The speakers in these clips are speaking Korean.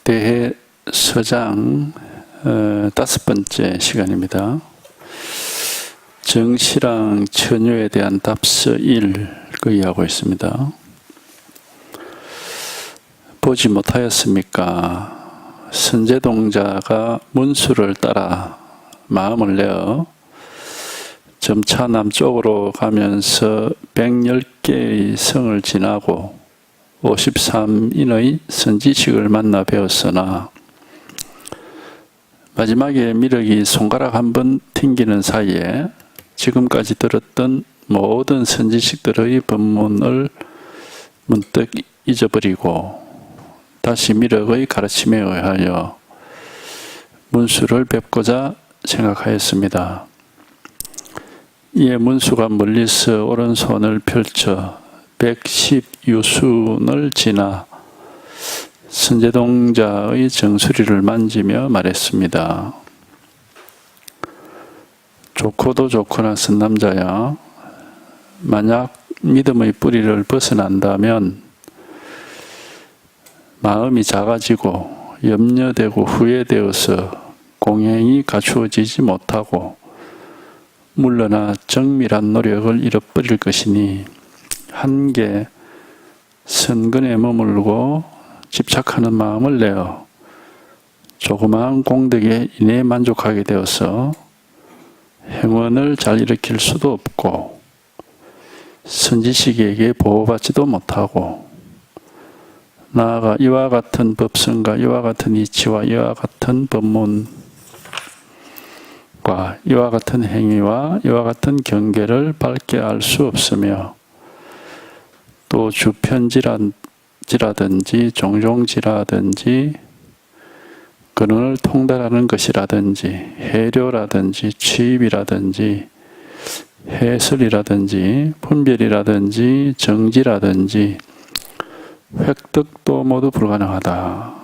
대해 서장 5번째 시간입니다. 정시랑 처녀에 대한 답서 1 의하고 있습니다. 보지 못하였습니까? 선제동자가 문수를 따라 마음을 내어 점차 남쪽으로 가면서 110개의 성을 지나고 53인의 선지식을 만나 배웠으나 마지막에 미륵이 손가락 한 번 튕기는 사이에 지금까지 들었던 모든 선지식들의 법문을 문득 잊어버리고 다시 미륵의 가르침에 의하여 문수를 뵙고자 생각하였습니다. 이에 문수가 멀리서 오른손을 펼쳐 110유순을 지나 선제동자의 정수리를 만지며 말했습니다. 좋고도 좋구나 선남자야. 만약 믿음의 뿌리를 벗어난다면 마음이 작아지고 염려되고 후회되어서 공행이 갖추어지지 못하고 물러나 정밀한 노력을 잃어버릴 것이니 한계 선근에 머물고 집착하는 마음을 내어 조그마한 공덕에 인해 만족하게 되어서 행원을 잘 일으킬 수도 없고 선지식에게 보호받지도 못하고 나아가 이와 같은 법성과 이와 같은 이치와 이와 같은 법문과 이와 같은 행위와 이와 같은 경계를 밝게 알 수 없으며 또 주편지라든지 종종지라든지 근원을 통달하는 것이라든지 해료라든지 취입이라든지 해설이라든지 분별이라든지 정지라든지 획득도 모두 불가능하다.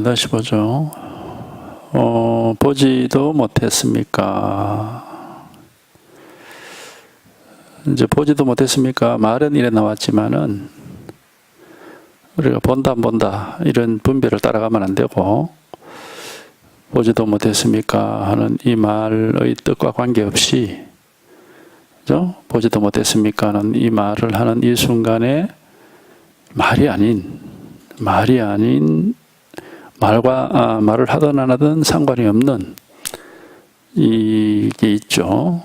다시 보죠. 보지도 못했습니까? 이제 보지도 못했습니까? 말은 이래 나왔지만은 우리가 본다 이런 분별을 따라가면 안 되고 보지도 못했습니까? 하는 이 말의 뜻과 관계없이 그죠? 보지도 못했습니까? 하는 이 말을 하는 이 순간에 말이 아닌 말을 하든 안 하든 상관이 없는 이게 있죠.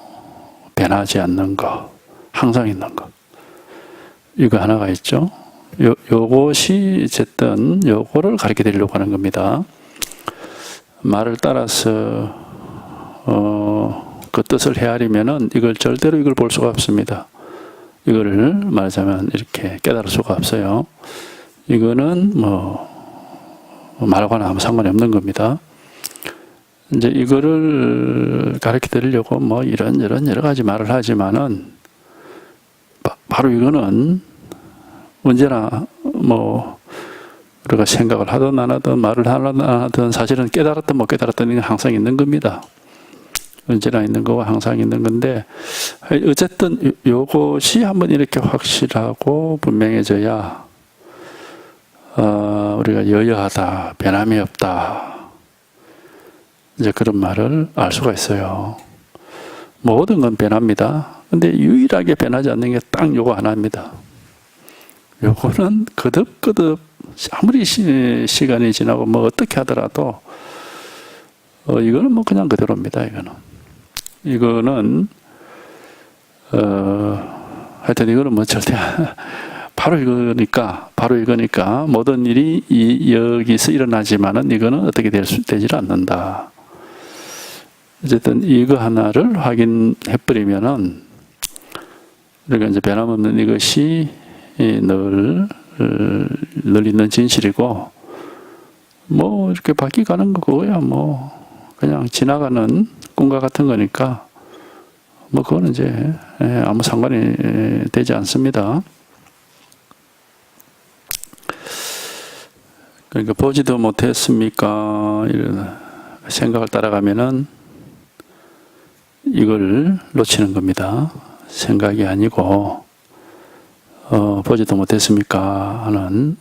변하지 않는 거. 항상 있는 것. 이거 하나가 있죠. 요것이 어쨌든 요거를 가르쳐 드리려고 하는 겁니다. 말을 따라서 그 뜻을 헤아리면은 이걸 절대로 이걸 볼 수가 없습니다. 이거를 말하자면 이렇게 깨달을 수가 없어요. 이거는 말과는 아무 상관이 없는 겁니다. 이제 이거를 가르쳐 드리려고 이런 여러 가지 말을 하지만은 바로 이거는 언제나 우리가 생각을 하든 안 하든 말을 하든 안 하든 사실은 깨달았든 못 깨달았든 이건 항상 있는 겁니다. 언제나 있는 거고 항상 있는 건데 어쨌든 요것이 한번 이렇게 확실하고 분명해져야 우리가 여여하다, 변함이 없다 이제 그런 말을 알 수가 있어요. 모든 건 변합니다. 근데 유일하게 변하지 않는 게 딱 요거 하나입니다. 요거는 거듭 아무리 시간이 지나고 어떻게 하더라도 이거는 그냥 그대로입니다. 이거는 하여튼 이거는 절대 바로 이거니까 모든 일이 여기서 일어나지만은 이거는 어떻게 되질 않는다. 어쨌든 이거 하나를 확인해 버리면은 우리가 이제 변함없는 이것이 늘 있는 진실이고 이렇게 바뀌어가는 거 그거야 그냥 지나가는 꿈과 같은 거니까 그거는 이제 아무 상관이 되지 않습니다. 그러니까 보지도 못했습니까? 이런 생각을 따라가면은 이걸 놓치는 겁니다. 생각이 아니고 보지도 못했습니까 하는,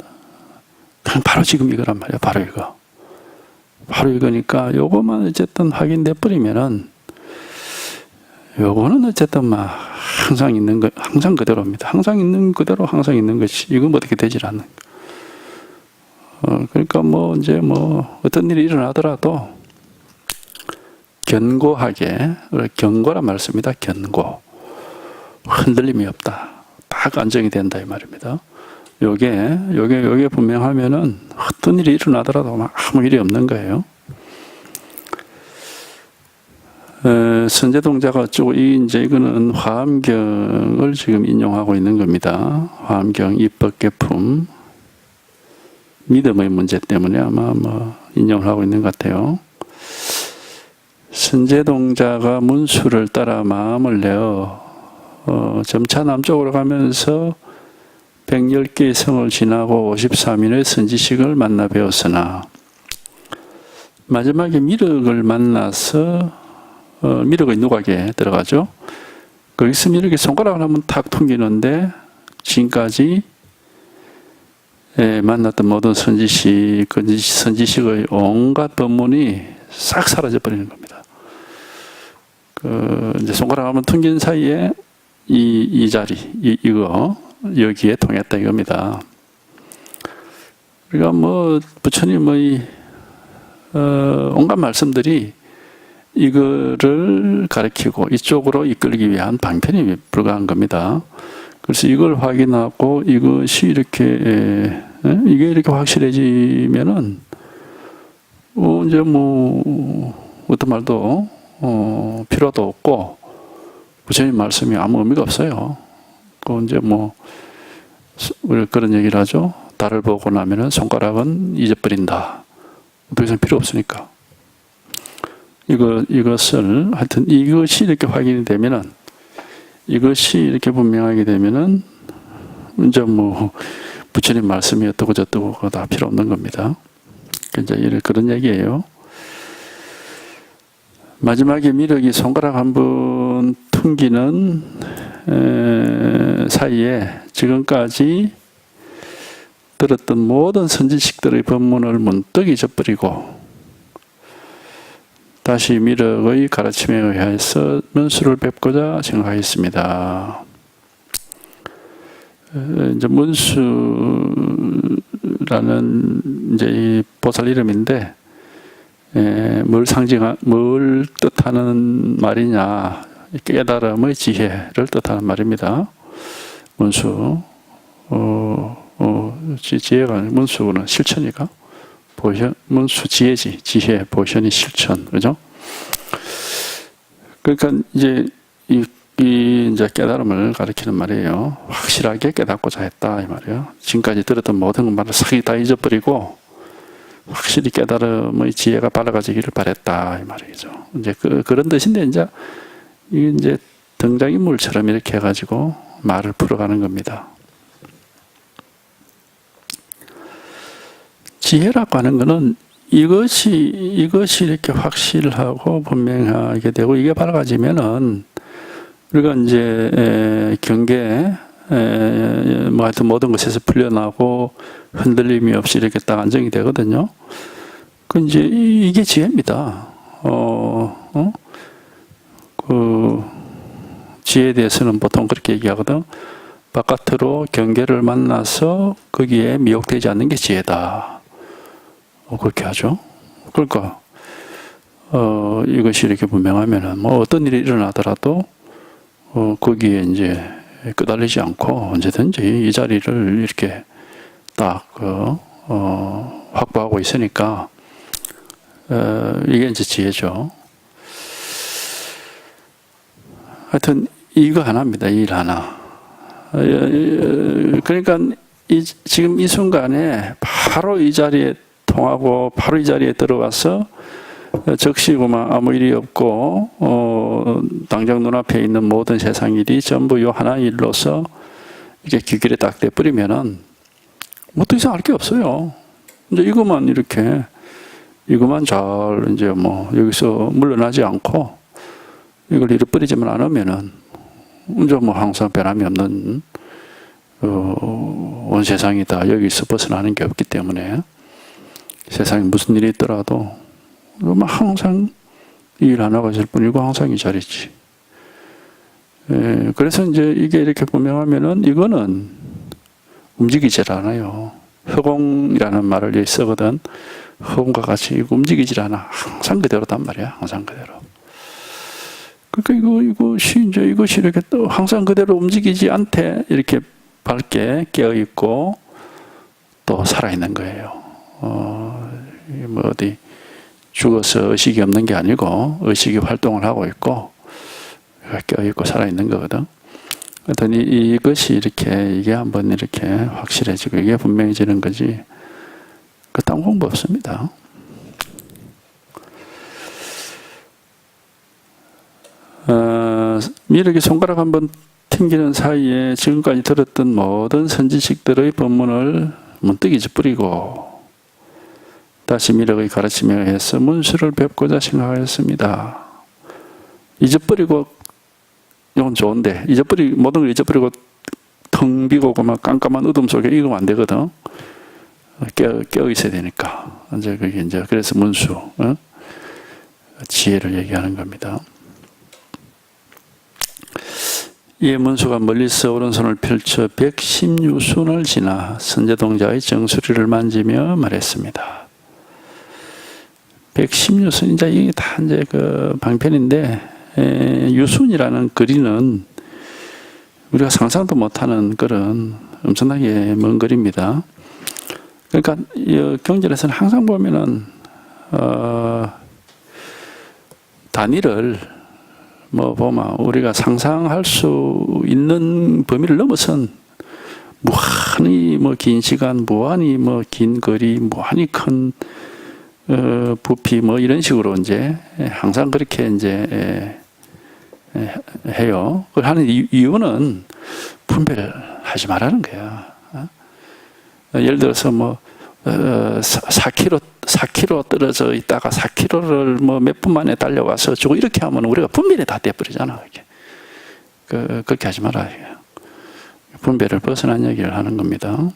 그냥 바로 지금 이거란 말이야. 바로 이거. 바로 이거니까 요거만 어쨌든 확인돼 버리면은 요거는 어쨌든 막 항상 있는 거, 항상 그대로입니다. 항상 있는 그대로 항상 있는 것이, 이건 어떻게 되질 않는 거. 그러니까 뭐 이제 뭐 어떤 일이 일어나더라도 견고하게, 견고란 말씀입니다. 견고. 흔들림이 없다. 딱 안정이 된다 이 말입니다. 요게 분명하면은 어떤 일이 일어나더라도 아무 일이 없는 거예요. 선제동자가 어쩌고, 이거는 화엄경을 지금 인용하고 있는 겁니다. 화엄경 입법계품. 믿음의 문제 때문에 아마 인용을 하고 있는 것 같아요. 선제동자가 문수를 따라 마음을 내어 점차 남쪽으로 가면서 110개의 성을 지나고 53인의 선지식을 만나 배웠으나 마지막에 미륵을 만나서 미륵의 누각에 들어가죠. 거기서 미륵이 손가락을 한번 탁 퉁기는데 지금까지 만났던 모든 선지식의 온갖 법문이 싹 사라져 버리는 겁니다. 이제 손가락 한번 퉁긴 사이에 이 자리, 이거 여기에 통했다 이겁니다. 그러니까 뭐 부처님의 온갖 말씀들이 이거를 가리키고 이쪽으로 이끌기 위한 방편이 불과한 겁니다. 그래서 이걸 확인하고 이것이 이게 이렇게 확실해지면은 이제 뭐 어떤 말도 필요도 없고 부처님 말씀이 아무 의미가 없어요. 이제 뭐 우리 그런 얘기를 하죠. 달을 보고 나면은 손가락은 잊어버린다. 더 이상 필요 없으니까. 이것을 하여튼 이것이 이렇게 확인이 되면은, 이것이 이렇게 분명하게 되면은 이제 뭐 부처님 말씀이 어떠고 저떠고 그거 다 필요 없는 겁니다. 이제 그런 얘기예요. 마지막에 미륵이 손가락 한번 퉁기는 사이에 지금까지 들었던 모든 선지식들의 법문을 문득 잊어버리고 다시 미륵의 가르침에 의해서 문수를 뵙고자 생각했습니다. 이제 문수라는 이제 이 보살 이름인데 뭘 뜻하는 말이냐, 깨달음의 지혜를 뜻하는 말입니다. 문수, 지혜가 아니라 문수는 실천이가, 보현, 문수 지혜지, 지혜, 보현이 실천, 그죠? 그러니까 이제 이제 깨달음을 가리키는 말이에요. 확실하게 깨닫고자 했다 이 말이에요. 지금까지 들었던 모든 말을 싹 다 잊어버리고 확실히 깨달음의 지혜가 밝아지기를 바랬다 이 말이죠. 이제 그런 뜻인데 이게 등장인물처럼 이렇게 해가지고 말을 풀어가는 겁니다. 지혜라고 하는 것은 이것이 이렇게 확실하고 분명하게 되고 이게 밝아지면은 우리가 이제 경계 뭐 하여튼 모든 것에서 풀려나고 흔들림이 없이 이렇게 딱 안정이 되거든요. 그 이제 이게 지혜입니다. 그 지혜에 대해서는 보통 그렇게 얘기하거든. 바깥으로 경계를 만나서 거기에 미혹되지 않는 게 지혜다. 그렇게 하죠. 그러니까 이것이 이렇게 분명하면은 뭐 어떤 일이 일어나더라도 거기에 이제 끄달리지 않고 언제든지 이 자리를 이렇게 딱 확보하고 있으니까 이게 이제 지혜죠. 하여튼 이거 하나입니다. 이 일 하나. 그러니까 지금 이 순간에 바로 이 자리에 통하고 바로 이 자리에 들어와서 적시고만 아무 일이 없고 당장 눈앞에 있는 모든 세상 일이 전부 요 하나의 일로서 이게 귀결에 딱 돼버리면은 뭐 더 이상 할 게 없어요. 이제 이것만 잘 이제 뭐 여기서 물러나지 않고 이걸 잃어버리지만 않으면은 이제 뭐 항상 변함이 없는 온 세상이 다 여기서 벗어나는 게 없기 때문에 세상에 무슨 일이 있더라도 항상 이 일 하나가 있을 뿐이고 항상 이 자리지. 그래서 이제 이게 이렇게 분명하면은 이거는 움직이질 않아요. 허공이라는 말을 여기 쓰거든. 허공과 같이 이거 움직이질 않아. 항상 그대로단 말이야. 항상 그대로. 그러니까 이것이 이렇게 또 항상 그대로 움직이지 않대. 이렇게 밝게 깨어있고 또 살아있는 거예요. 뭐 어디 죽어서 의식이 없는 게 아니고 의식이 활동을 하고 있고 깨어있고 살아있는 거거든. 그랬더니 이것이 이게 한번 이렇게 확실해지고 이게 분명해지는 거지. 그딴 공부 없습니다. 미륵이 손가락 한번 튕기는 사이에 지금까지 들었던 모든 선지식들의 법문을 문득 잊어버리고 다시 미륵의 가르침에 의해서 문수를 뵙고자 생각하였습니다. 잊어버리고 이건 좋은데 모든 걸 잊어버리고 텅 비고 막 깜깜한 어둠 속에 읽으면 안 되거든. 깨어 있어야 되니까. 이제 그게 이제 그래서 문수, 지혜를 얘기하는 겁니다. 이에 문수가 멀리서 오른손을 펼쳐 116순을 지나 선제동자의 정수리를 만지며 말했습니다. 116순, 이제 이게 다 이제 그 방편인데, 유순이라는 거리는 우리가 상상도 못하는 그런 엄청나게 먼 거리입니다. 그러니까 경전에서는 항상 보면은 단위를 뭐 보면 우리가 상상할 수 있는 범위를 넘어선 무한히 뭐 긴 시간, 무한히 뭐 긴 거리, 무한히 큰 부피 뭐 이런 식으로 이제 항상 그렇게 이제 해요. 그걸 하는 이유는 분별을 하지 말라는 거야. 예를 들어서 뭐 4km 떨어져 있다가 4km를 뭐 몇 분 만에 달려와서 저거 이렇게 하면 우리가 분별이 다 돼버리잖아. 그렇게 하지 말아요. 분별을 벗어난 얘기를 하는 겁니다.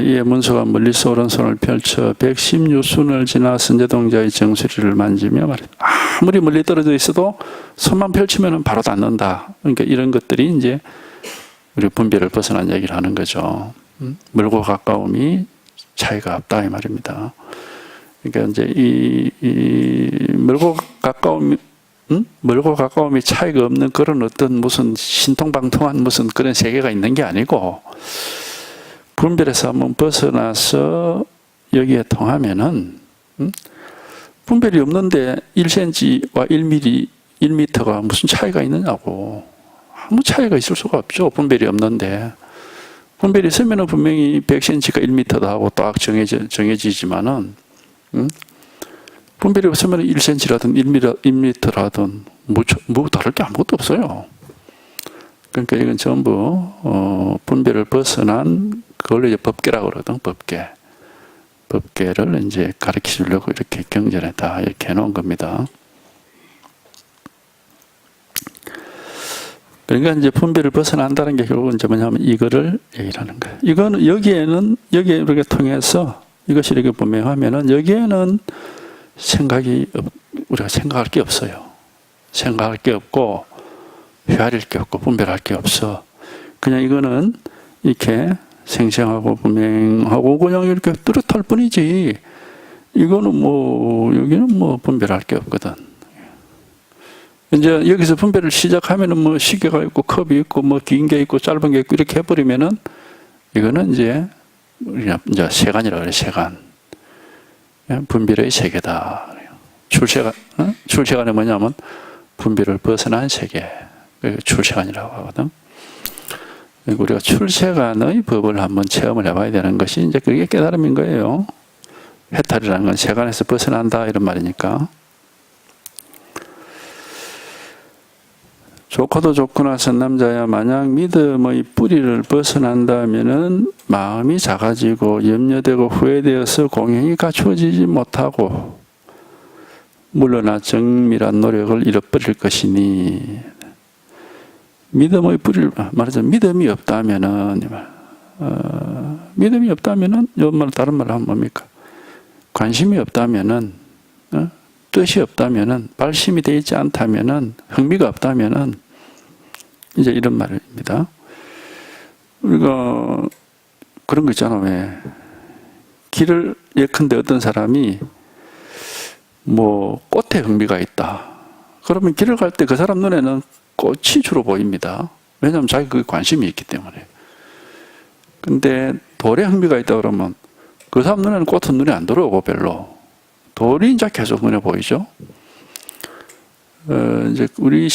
이에 문수가 멀리서 오른손을 펼쳐 116순을 지나 선제동자의 정수리를 만지며 말했다. 아무리 멀리 떨어져 있어도 손만 펼치면 바로 닿는다. 그러니까 이런 것들이 이제 우리 분별을 벗어난 얘기를 하는 거죠. 멀고 가까움이 차이가 없다 이 말입니다. 그러니까 이제 이 멀고 가까움이 차이가 없는 그런 어떤 무슨 신통방통한 무슨 그런 세계가 있는 게 아니고 분별에서 한번 벗어나서 여기에 통하면은 분별이 없는데 1cm와 1m가 무슨 차이가 있느냐고. 아무 차이가 있을 수가 없죠. 분별이 없는데. 분별이 있으면 분명히 100cm가 1m다 하고 딱 정해지지만은 분별이 없으면 1cm라든 1m라든 뭐 다를 게 아무것도 없어요. 그러니까 이건 전부 분별을 벗어난 그걸 이제 법계라고 그러거든. 법계를 이제 가르쳐 주려고 이렇게 경전에 다 이렇게 해놓은 겁니다. 그러니까 이제 분별을 벗어난다는 게 결국은 이제 뭐냐면 이거를 얘기하는 거예요. 이거는 여기에 우리가 통해서 이것이 이렇게 분명하면은 여기에는 우리가 생각할 게 없어요. 생각할 게 없고 헤아릴 게 없고 분별할 게 없어. 그냥 이거는 이렇게 생생하고 분명하고 그냥 이렇게 뚜렷할 뿐이지. 이거는 뭐 여기는 뭐 분별할 게 없거든. 이제 여기서 분별을 시작하면은 뭐 시계가 있고 컵이 있고 뭐 긴 게 있고 짧은 게 있고 이렇게 해버리면은 이거는 이제 세간이라고 그래. 세간. 분별의 세계다. 출세간이 뭐냐면 분별을 벗어난 세계. 출세간이라고 하거든. 우리가 출세간의 법을 한번 체험을 해봐야 되는 것이 이제 그게 깨달음인 거예요. 해탈이라는 건 세간에서 벗어난다 이런 말이니까. 좋고도 좋구나 선남자야 만약 믿음의 뿌리를 벗어난다면은 마음이 작아지고 염려되고 후회되어서 공행이 갖추어지지 못하고 물러나 정밀한 노력을 잃어버릴 것이니 믿음의 뿌리를 말하자면 믿음이 없다면은 믿음이 없다면은 이말 다른 말로 하면 뭡니까? 관심이 없다면은 뜻이 없다면은 발심이 되어 있지 않다면은 흥미가 없다면은 이제 이런 말입니다. 우리가 그런 거 있잖아. 왜 길을 예컨대 어떤 사람이 뭐 꽃에 흥미가 있다. 그러면 길을 갈 때 그 사람 눈에는 꽃이 주로 보입니다. 왜냐하면 자기 그게 관심이 있기 때문에. 근데 돌에 흥미가 있다 그러면 그 사람 눈에는 꽃은 눈에 안 들어오고 별로. 돌이 이제 계속 눈에 보이죠. 이제 우리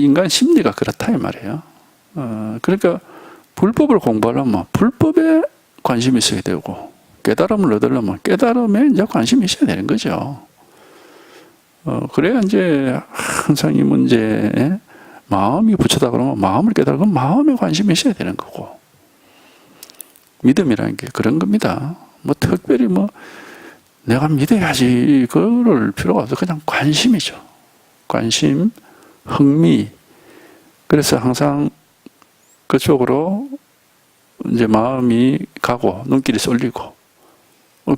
인간 심리가 그렇다 이 말이에요. 그러니까 불법을 공부하려면 불법에 관심이 있어야 되고 깨달음을 얻으려면 깨달음에 이제 관심이 있어야 되는 거죠. 그래야 이제 항상 이 문제에 마음이 부처다 그러면 마음을 깨달으면 마음에 관심이 있어야 되는 거고 믿음이라는 게 그런 겁니다. 뭐 특별히 뭐 내가 믿어야지 그럴 필요가 없어. 그냥 관심이죠. 관심, 흥미. 그래서 항상 그쪽으로 이제 마음이 가고 눈길이 쏠리고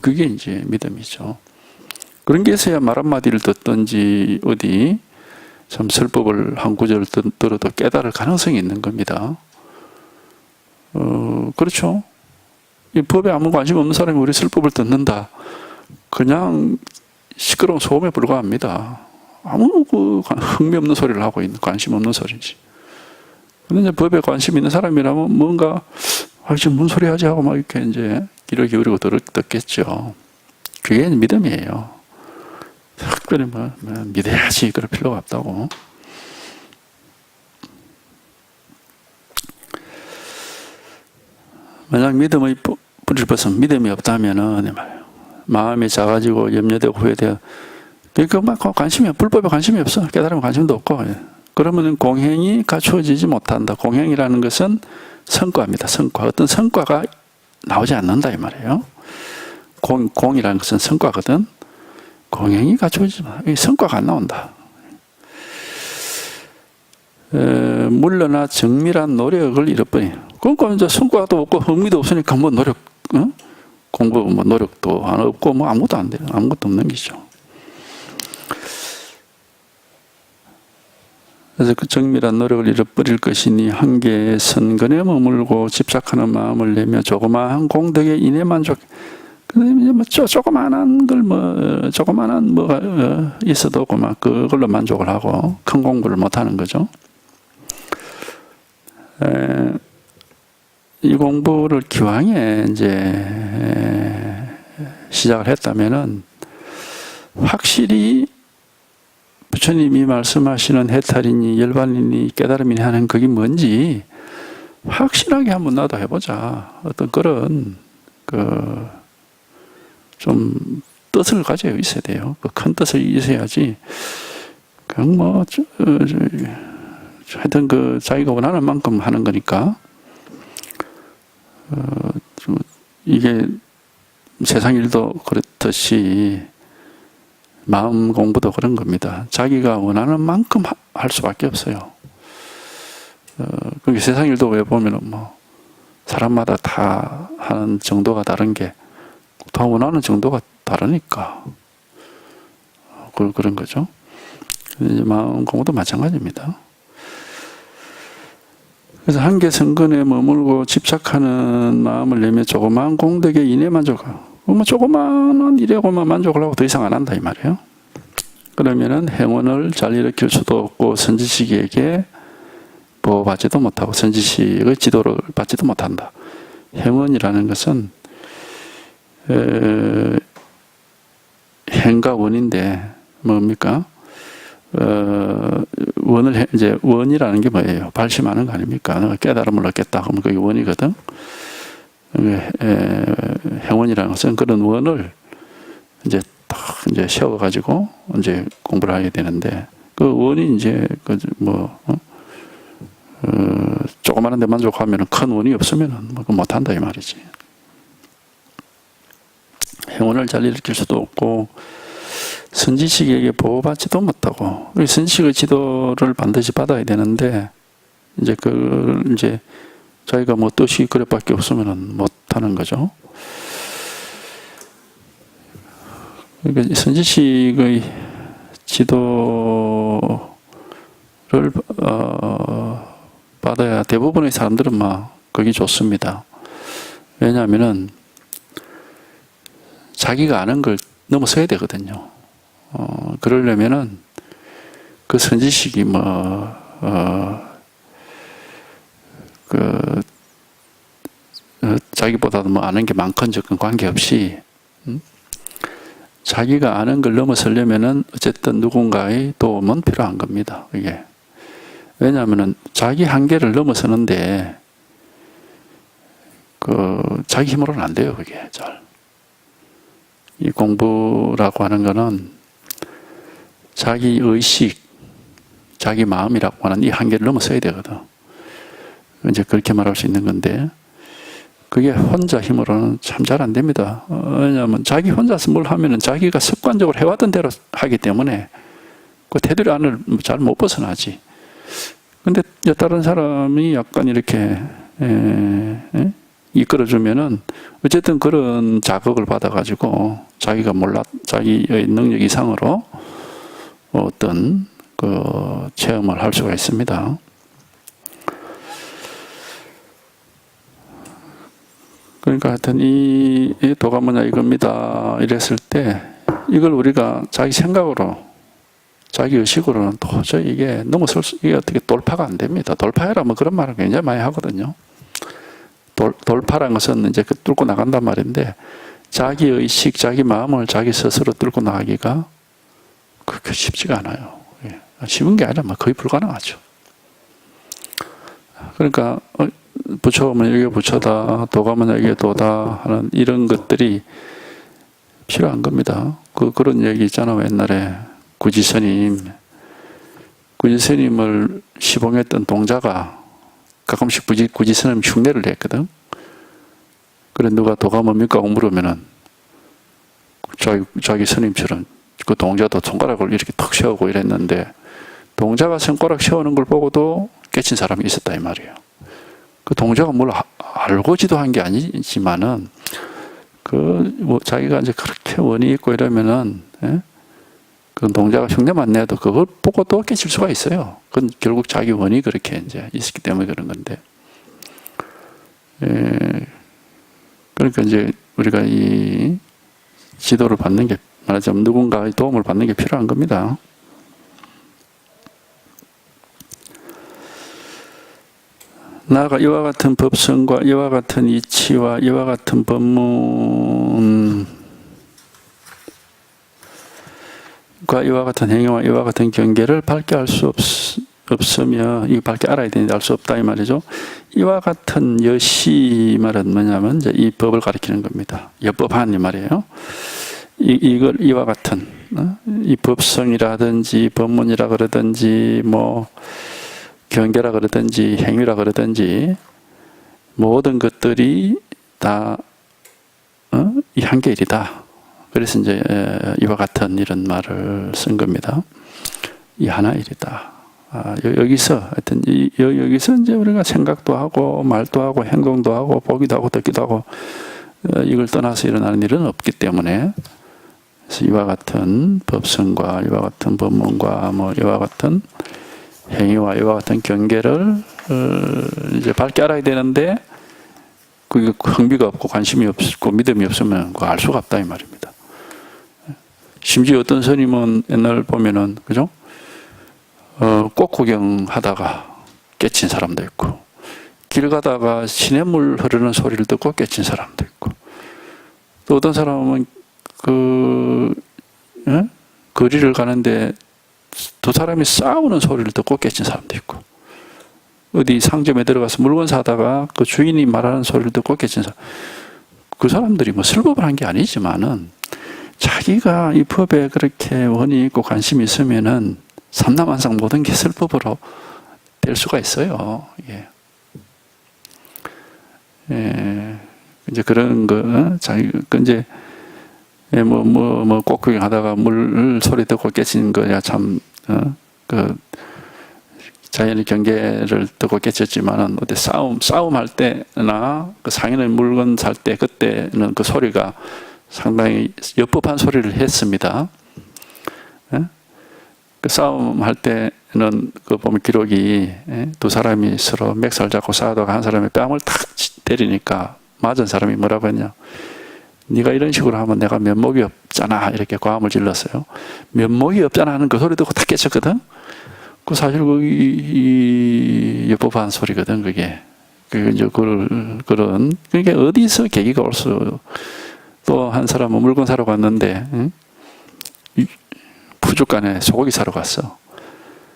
그게 이제 믿음이죠. 그런 게 있어야 말 한마디를 듣든지 어디 참 설법을 한 구절을 들어도 깨달을 가능성이 있는 겁니다. 그렇죠. 이 법에 아무 관심 없는 사람이 우리 설법을 듣는다. 그냥 시끄러운 소음에 불과합니다. 아무 흥미 없는 소리를 하고 있는 관심 없는 소리지. 근데 이제 법에 관심 있는 사람이라면 뭔가 지금 뭔 소리 하지 하고 막 이렇게 이제 귀를 기울이고 듣겠죠. 그게 믿음이에요. 특별히 뭐 믿어야지 그럴 필요가 없다고. 만약 믿음의 뿌리를 벗으면 믿음이 없다면은 마음이 작아지고 염려되고 후회되어 그러니까 막 관심이 불법에 관심이 없어. 깨달으면 관심도 없고 그러면 공행이 갖추어지지 못한다. 공행이라는 것은 성과입니다. 성과. 어떤 성과가 나오지 않는다 이 말이에요. 공이라는 것은 성과거든. 공행이 갖추어지지 못한다. 성과가 안 나온다. 물러나 정밀한 노력을 잃어버려. 그러니까 이제 성과도 없고 흥미도 없으니까 뭐 노력, 공부 뭐 노력도 안 없고 뭐 아무것도 안 돼요. 아무것도 없는 거죠. 그래서 그 정밀한 노력을 잃어버릴 것이니 한계의 선근에 머물고 집착하는 마음을 내며 조그마한 공덕에 인해 만족. 그다음에 뭐 조그마한 걸 뭐 조그마한 뭐가 있어도 막 그걸로 만족을 하고 큰 공부를 못 하는 거죠. 이 공부를 기왕에 이제 시작을 했다면은 확실히 부처님이 말씀하시는 해탈이니 열반이니 깨달음이니 하는 그게 뭔지 확실하게 한번 나도 해보자. 어떤 그런 좀 뜻을 가지고 있어야 돼요. 그 큰 뜻을 있어야지. 그냥 뭐 하여튼 자기가 원하는 만큼 하는 거니까. 이게 세상 일도 그렇듯이 마음 공부도 그런 겁니다. 자기가 원하는 만큼 할 수밖에 없어요. 그게 세상 일도 왜 보면은 뭐 사람마다 다 하는 정도가 다른 게 다 원하는 정도가 다르니까 그런 거죠. 이제 마음 공부도 마찬가지입니다. 그래서 한계 선근에 머물고 집착하는 마음을 내며 조그마한 공덕에 인해 만족하고 뭐 조그마한 일에고만 만족을 하고 더 이상 안 한다 이 말이에요. 그러면은 행운을 잘 일으킬 수도 없고 선지식에게 보호받지도 못하고 선지식의 지도를 받지도 못한다. 행운이라는 것은 행과 원인데 뭡니까? 원이라는 게 뭐예요? 발심하는 거 아닙니까? 내가 깨달음을 얻겠다 하면 그게 원이거든. 행원이라는 것은 그런 원을 이제 이제 세워가지고 이제 공부를 하게 되는데 그 원이 이제 조그마한 데 만족하면 큰 원이 없으면 뭐 못한다 이 말이지. 행운을 잘 일으킬 수도 없고 선지식에게 보호받지도 못하고, 선지식의 지도를 반드시 받아야 되는데, 이제 이제 자기가 뭐 뜻이 그릇밖에 없으면 못하는 거죠. 그러니까 선지식의 지도를 받아야 대부분의 사람들은 그게 좋습니다. 왜냐하면은 자기가 아는 걸 넘어서야 되거든요. 그러려면은 그 선지식이 자기보다도 아는 게 많건 적건 관계없이, 자기가 아는 걸 넘어서려면은 어쨌든 누군가의 도움은 필요한 겁니다. 이게. 왜냐하면은 자기 한계를 넘어서는데, 자기 힘으로는 안 돼요, 그게 잘. 이 공부라고 하는 거는 자기 의식, 자기 마음이라고 하는 이 한계를 넘어서야 되거든. 이제 그렇게 말할 수 있는 건데, 그게 혼자 힘으로는 참 잘 안 됩니다. 왜냐하면 자기 혼자서 뭘 하면은 자기가 습관적으로 해왔던 대로 하기 때문에 그 테두리 안을 잘 못 벗어나지. 근데 다른 사람이 약간 이렇게 이끌어주면은 어쨌든 그런 자극을 받아가지고 자기가 자기의 능력 이상으로 어떤 체험을 할 수가 있습니다. 그러니까 하여튼 이 도가 뭐냐 이겁니다. 이랬을 때 이걸 우리가 자기 생각으로, 자기 의식으로는 도저히 이게 이게 어떻게 돌파가 안 됩니다. 돌파해라 그런 말을 굉장히 많이 하거든요. 돌파란 것은 이제 뚫고 나간단 말인데, 자기 의식, 자기 마음을 자기 스스로 뚫고 나가기가 그렇게 쉽지가 않아요. 쉬운 게 아니라 거의 불가능하죠. 그러니까 부처면 이게 부처다, 도가면 이게 도다 하는 이런 것들이 필요한 겁니다. 그런 얘기 있잖아요. 옛날에 구지스님을 시봉했던 동자가 가끔씩 구지스님 흉내를 냈거든. 그래 누가 도가 뭡니까? 물으면은 자기 스님처럼 그 동자도 손가락을 이렇게 턱 세우고 이랬는데, 동자가 손가락 세우는 걸 보고도 깨친 사람이 있었다 이 말이에요. 그 동자가 뭘 알고 지도한 게 아니지만은 자기가 이제 그렇게 원이 있고 이러면은, 그 동자가 흉내만 내도 그걸 보고도 깨칠 수가 있어요. 그건 결국 자기 원이 그렇게 이제 있었기 때문에 그런 건데. 그러니까 이제 우리가 이 지도를 받는 게, 말하자면 누군가의 도움을 받는 게 필요한 겁니다. 나아가 이와 같은 법성과 이와 같은 이치와 이와 같은 법문과 이와 같은 행위와 이와 같은 경계를 밝게 알 수 없으며, 이거 밝게 알아야 되는데 알 수 없다 이 말이죠. 이와 같은 여시 말은 뭐냐면 이제 이 법을 가리키는 겁니다. 여법한 이 말이에요. 이걸 이와 같은 이 법성이라든지 법문이라 그러든지 경계라 그러든지 행위라 그러든지 모든 것들이 다 이 한계일이다. 그래서 이제 이와 같은 이런 말을 쓴 겁니다. 이 하나일이다. 여기서 하여튼 여기서 이제 우리가 생각도 하고 말도 하고 행동도 하고 보기도 하고 듣기도 하고 이걸 떠나서 일어나는 일은 없기 때문에, 그래서 이와 같은 법성과 이와 같은 법문과 이와 같은 행위와 이와 같은 경계를 이제 밝게 알아야 되는데, 그게 흥미가 없고 관심이 없고 믿음이 없으면 그거 알 수가 없다 이 말입니다. 심지어 어떤 스님은 옛날 보면은 그죠? 꽃 구경하다가 깨친 사람도 있고, 길 가다가 시냇물 흐르는 소리를 듣고 깨친 사람도 있고, 또 어떤 사람은 거리를 가는데 두 사람이 싸우는 소리를 듣고 깨친 사람도 있고, 어디 상점에 들어가서 물건 사다가 그 주인이 말하는 소리를 듣고 깨친 사람, 그 사람들이 슬법을 한 게 아니지만은 자기가 이 법에 그렇게 원이 있고 관심이 있으면은 삼남한상 모든 게 슬법으로 될 수가 있어요. 이제 그런 거, 이제 예, 꽃 구경하다가 물 소리 듣고 깨친 거야 참, 자연의 경계를 듣고 깨쳤지만은, 어디 싸움할 때나, 그 상인의 물건 살 때, 그때는 그 소리가 상당히 엽법한 소리를 했습니다. 예? 그 싸움할 때는, 그 보면 기록이, 예? 두 사람이 서로 맥살 잡고 싸우다가 한 사람이 뺨을 탁 때리니까, 맞은 사람이 뭐라고 했냐. 네가 이런 식으로 하면 내가 면목이 없잖아. 이렇게 고함을 질렀어요. 면목이 없잖아 하는 그 소리 듣고 탁 깨쳤거든. 그 사실 이 엽법한 소리거든, 그게. 이제 그런, 그게 어디서 계기가 올 수, 또 한 사람은 물건 사러 갔는데, 응? 푸죽간에 소고기 사러 갔어.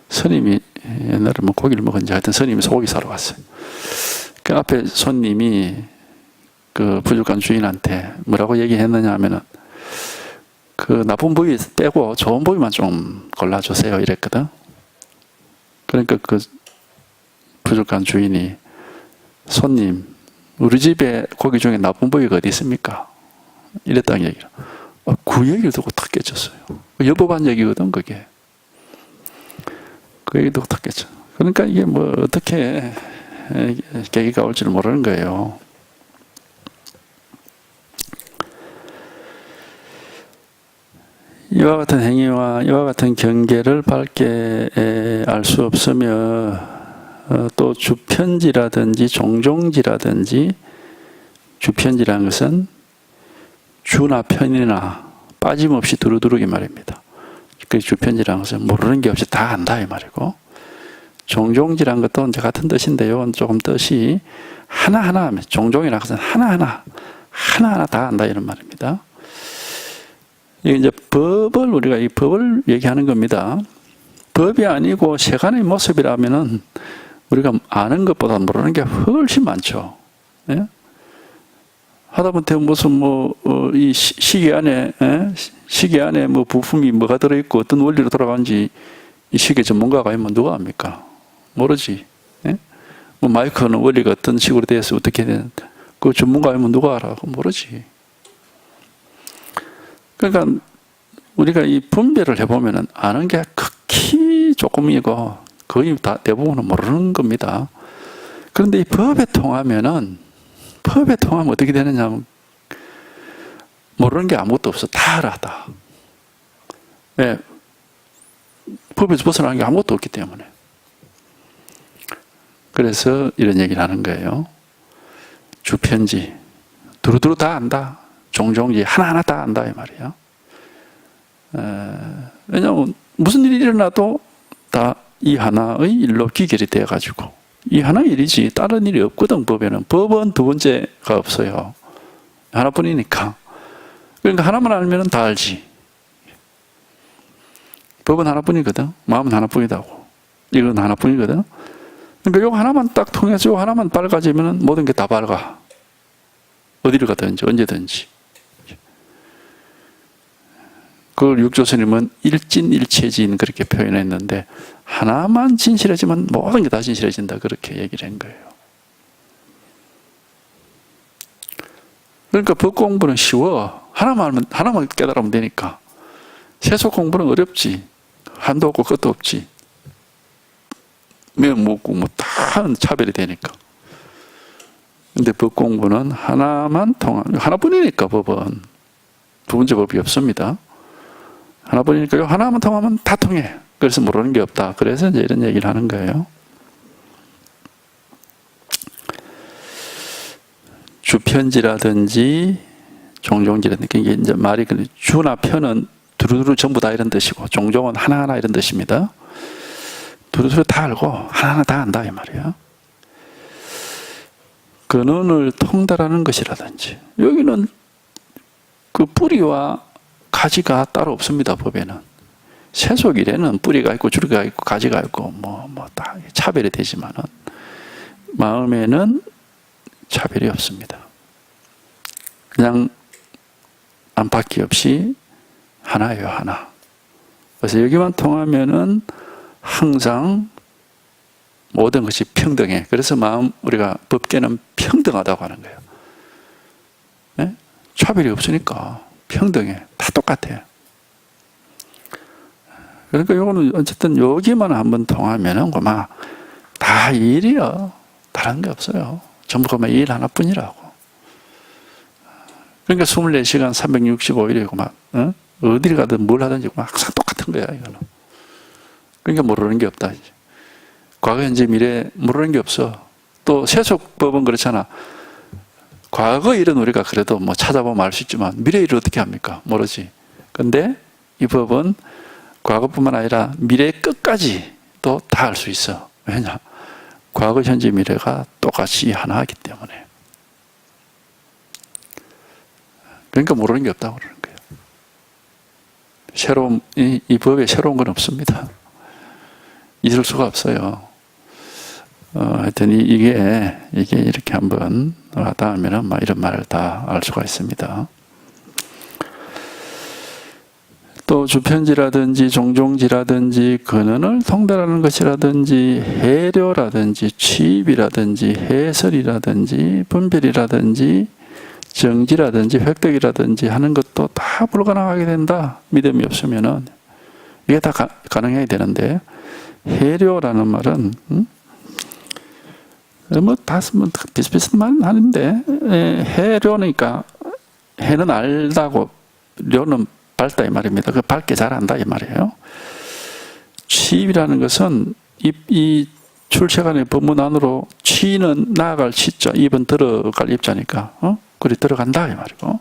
스님이, 옛날에 뭐 고기를 먹은지 하여튼 스님이 소고기 사러 갔어요. 그 앞에 손님이 그 푸죽간 주인한테 뭐라고 얘기했느냐 하면은, 그 나쁜 부위 빼고 좋은 부위만 좀 골라주세요. 이랬거든. 그러니까 그 푸죽간 주인이, 손님, 우리 집에 고기 중에 나쁜 부위가 어디 있습니까? 이랬다는 얘기를. 그 얘기를 듣고 탁 깨쳤어요. 여법한 얘기거든, 그게. 그 얘기 듣고 탁 깨쳐. 그러니까 이게 뭐 어떻게 계기가 올지를 모르는 거예요. 이와 같은 행위와 이와 같은 경계를 밝게 알 수 없으며, 또 주편지라든지 종종지라든지, 주편지라는 것은 주나 편이나 빠짐없이 두루두루기 말입니다. 그 주편지라는 것은 모르는 게 없이 다 안다 이 말이고, 종종지라는 것도 이제 같은 뜻인데요. 조금 뜻이 하나하나, 종종이라는 것은 하나하나 다 안다 이런 말입니다. 이게 이제 우리가 이 법을 얘기하는 겁니다. 법이 아니고 세간의 모습이라면은 우리가 아는 것보다 모르는 게 훨씬 많죠. 예? 하다못해 무슨 이 시계 안에 뭐 부품이 뭐가 들어있고 어떤 원리로 돌아가는지 이 시계 전문가가 아니면 누가 압니까? 모르지. 예? 뭐 마이크는 원리가 어떤 식으로 돼서 어떻게 되는, 그 전문가 아니면 누가 알아? 모르지. 그러니까 우리가 이 분별을 해보면은 아는 게 극히 조금이고 거의 다 대부분은 모르는 겁니다. 그런데 이 법에 통하면 어떻게 되느냐 하면 모르는 게 아무것도 없어. 다 알아, 다. 네. 법에서 벗어나는 게 아무것도 없기 때문에. 그래서 이런 얘기를 하는 거예요. 주편지 두루두루 다 안다. 종종지 하나하나 다 안다 이 말이야. 왜냐하면 무슨 일이 일어나도 다 이 하나의 일로 귀결이 되어가지고, 이 하나의 일이지 다른 일이 없거든. 법은 두 번째가 없어요. 하나뿐이니까. 그러니까 하나만 알면 다 알지. 법은 하나뿐이거든. 마음은 하나뿐이다고. 이건 하나뿐이거든. 그러니까 이거 하나만 딱 통해서 이거 하나만 밝아지면 모든 게 다 밝아. 어디를 가든지 언제든지. 그걸 육조스님은 일진일체진 그렇게 표현했는데, 하나만 진실해지면 모든 게 다 진실해진다 그렇게 얘기를 한 거예요. 그러니까 법 공부는 쉬워. 하나만 깨달으면 되니까. 세속 공부는 어렵지. 한도 없고 끝도 없지. 명 묻고 다 차별이 되니까. 근데 법 공부는 하나만 하나뿐이니까. 법은 두 번째 법이 없습니다. 하나뿐이니까 하나만 통하면 다 통해. 그래서 모르는 게 없다. 그래서 이제 이런 얘기를 하는 거예요. 주편지라든지 종종지라든지, 이게 이제 말이 주나 편은 두루두루 전부 다 이런 뜻이고, 종종은 하나하나 이런 뜻입니다. 두루두루 다 알고 하나하나 다 안다 이 말이야. 근원을 통달하는 것이라든지, 여기는 그 뿌리와 가지가 따로 없습니다. 법에는. 세속일에는 뿌리가 있고 줄기가 있고 가지가 있고 다 차별이 되지만은, 마음에는 차별이 없습니다. 그냥 안팎이 없이 하나예요, 하나. 그래서 여기만 통하면은 항상 모든 것이 평등해. 그래서 우리가 법계는 평등하다고 하는 거예요. 네? 차별이 없으니까 평등해. 다 똑같아요. 그러니까 요거는 어쨌든 여기만 한번 통하면은 그만 다 일이요. 다른 게 없어요. 전부 그만 일 하나뿐이라고. 그러니까 24시간 365일이고 막 어디를 가든 뭘 하든지 항상 똑같은 거야 이거는. 그러니까 모르는 게 없다. 과거, 현재, 미래 모르는 게 없어. 또 세속법은 그렇잖아. 과거 일은 우리가 그래도 뭐 찾아보면 알 수 있지만 미래 일을 어떻게 합니까? 모르지. 근데 이 법은 과거뿐만 아니라 미래 끝까지 또 다 알 수 있어. 왜냐? 과거, 현재, 미래가 똑같이 하나이기 때문에. 그러니까 모르는 게 없다고 그러는 거예요. 새로운, 이 법에 새로운 건 없습니다. 있을 수가 없어요. 하여튼 이게 이렇게 한번 하다 하면은 이런 말을 다 알 수가 있습니다. 또 주편지라든지 종종지라든지 근원을 통달하는 것이라든지 해료라든지 취입이라든지 해설이라든지 분별이라든지 정지라든지 획득이라든지 하는 것도 다 불가능하게 된다. 믿음이 없으면은 이게 다 가능해야 되는데 해료라는 말은 다 비슷비슷한 말은 하는데 해료니까 해는 알다고 료는 밝다 이 말입니다. 그 밝게 잘한다 이 말이에요. 취입이라는 것은 이 출세간의 법문 안으로 취는 나아갈 취자, 입은 들어갈 입자니까 그리 들어간다 이 말이고,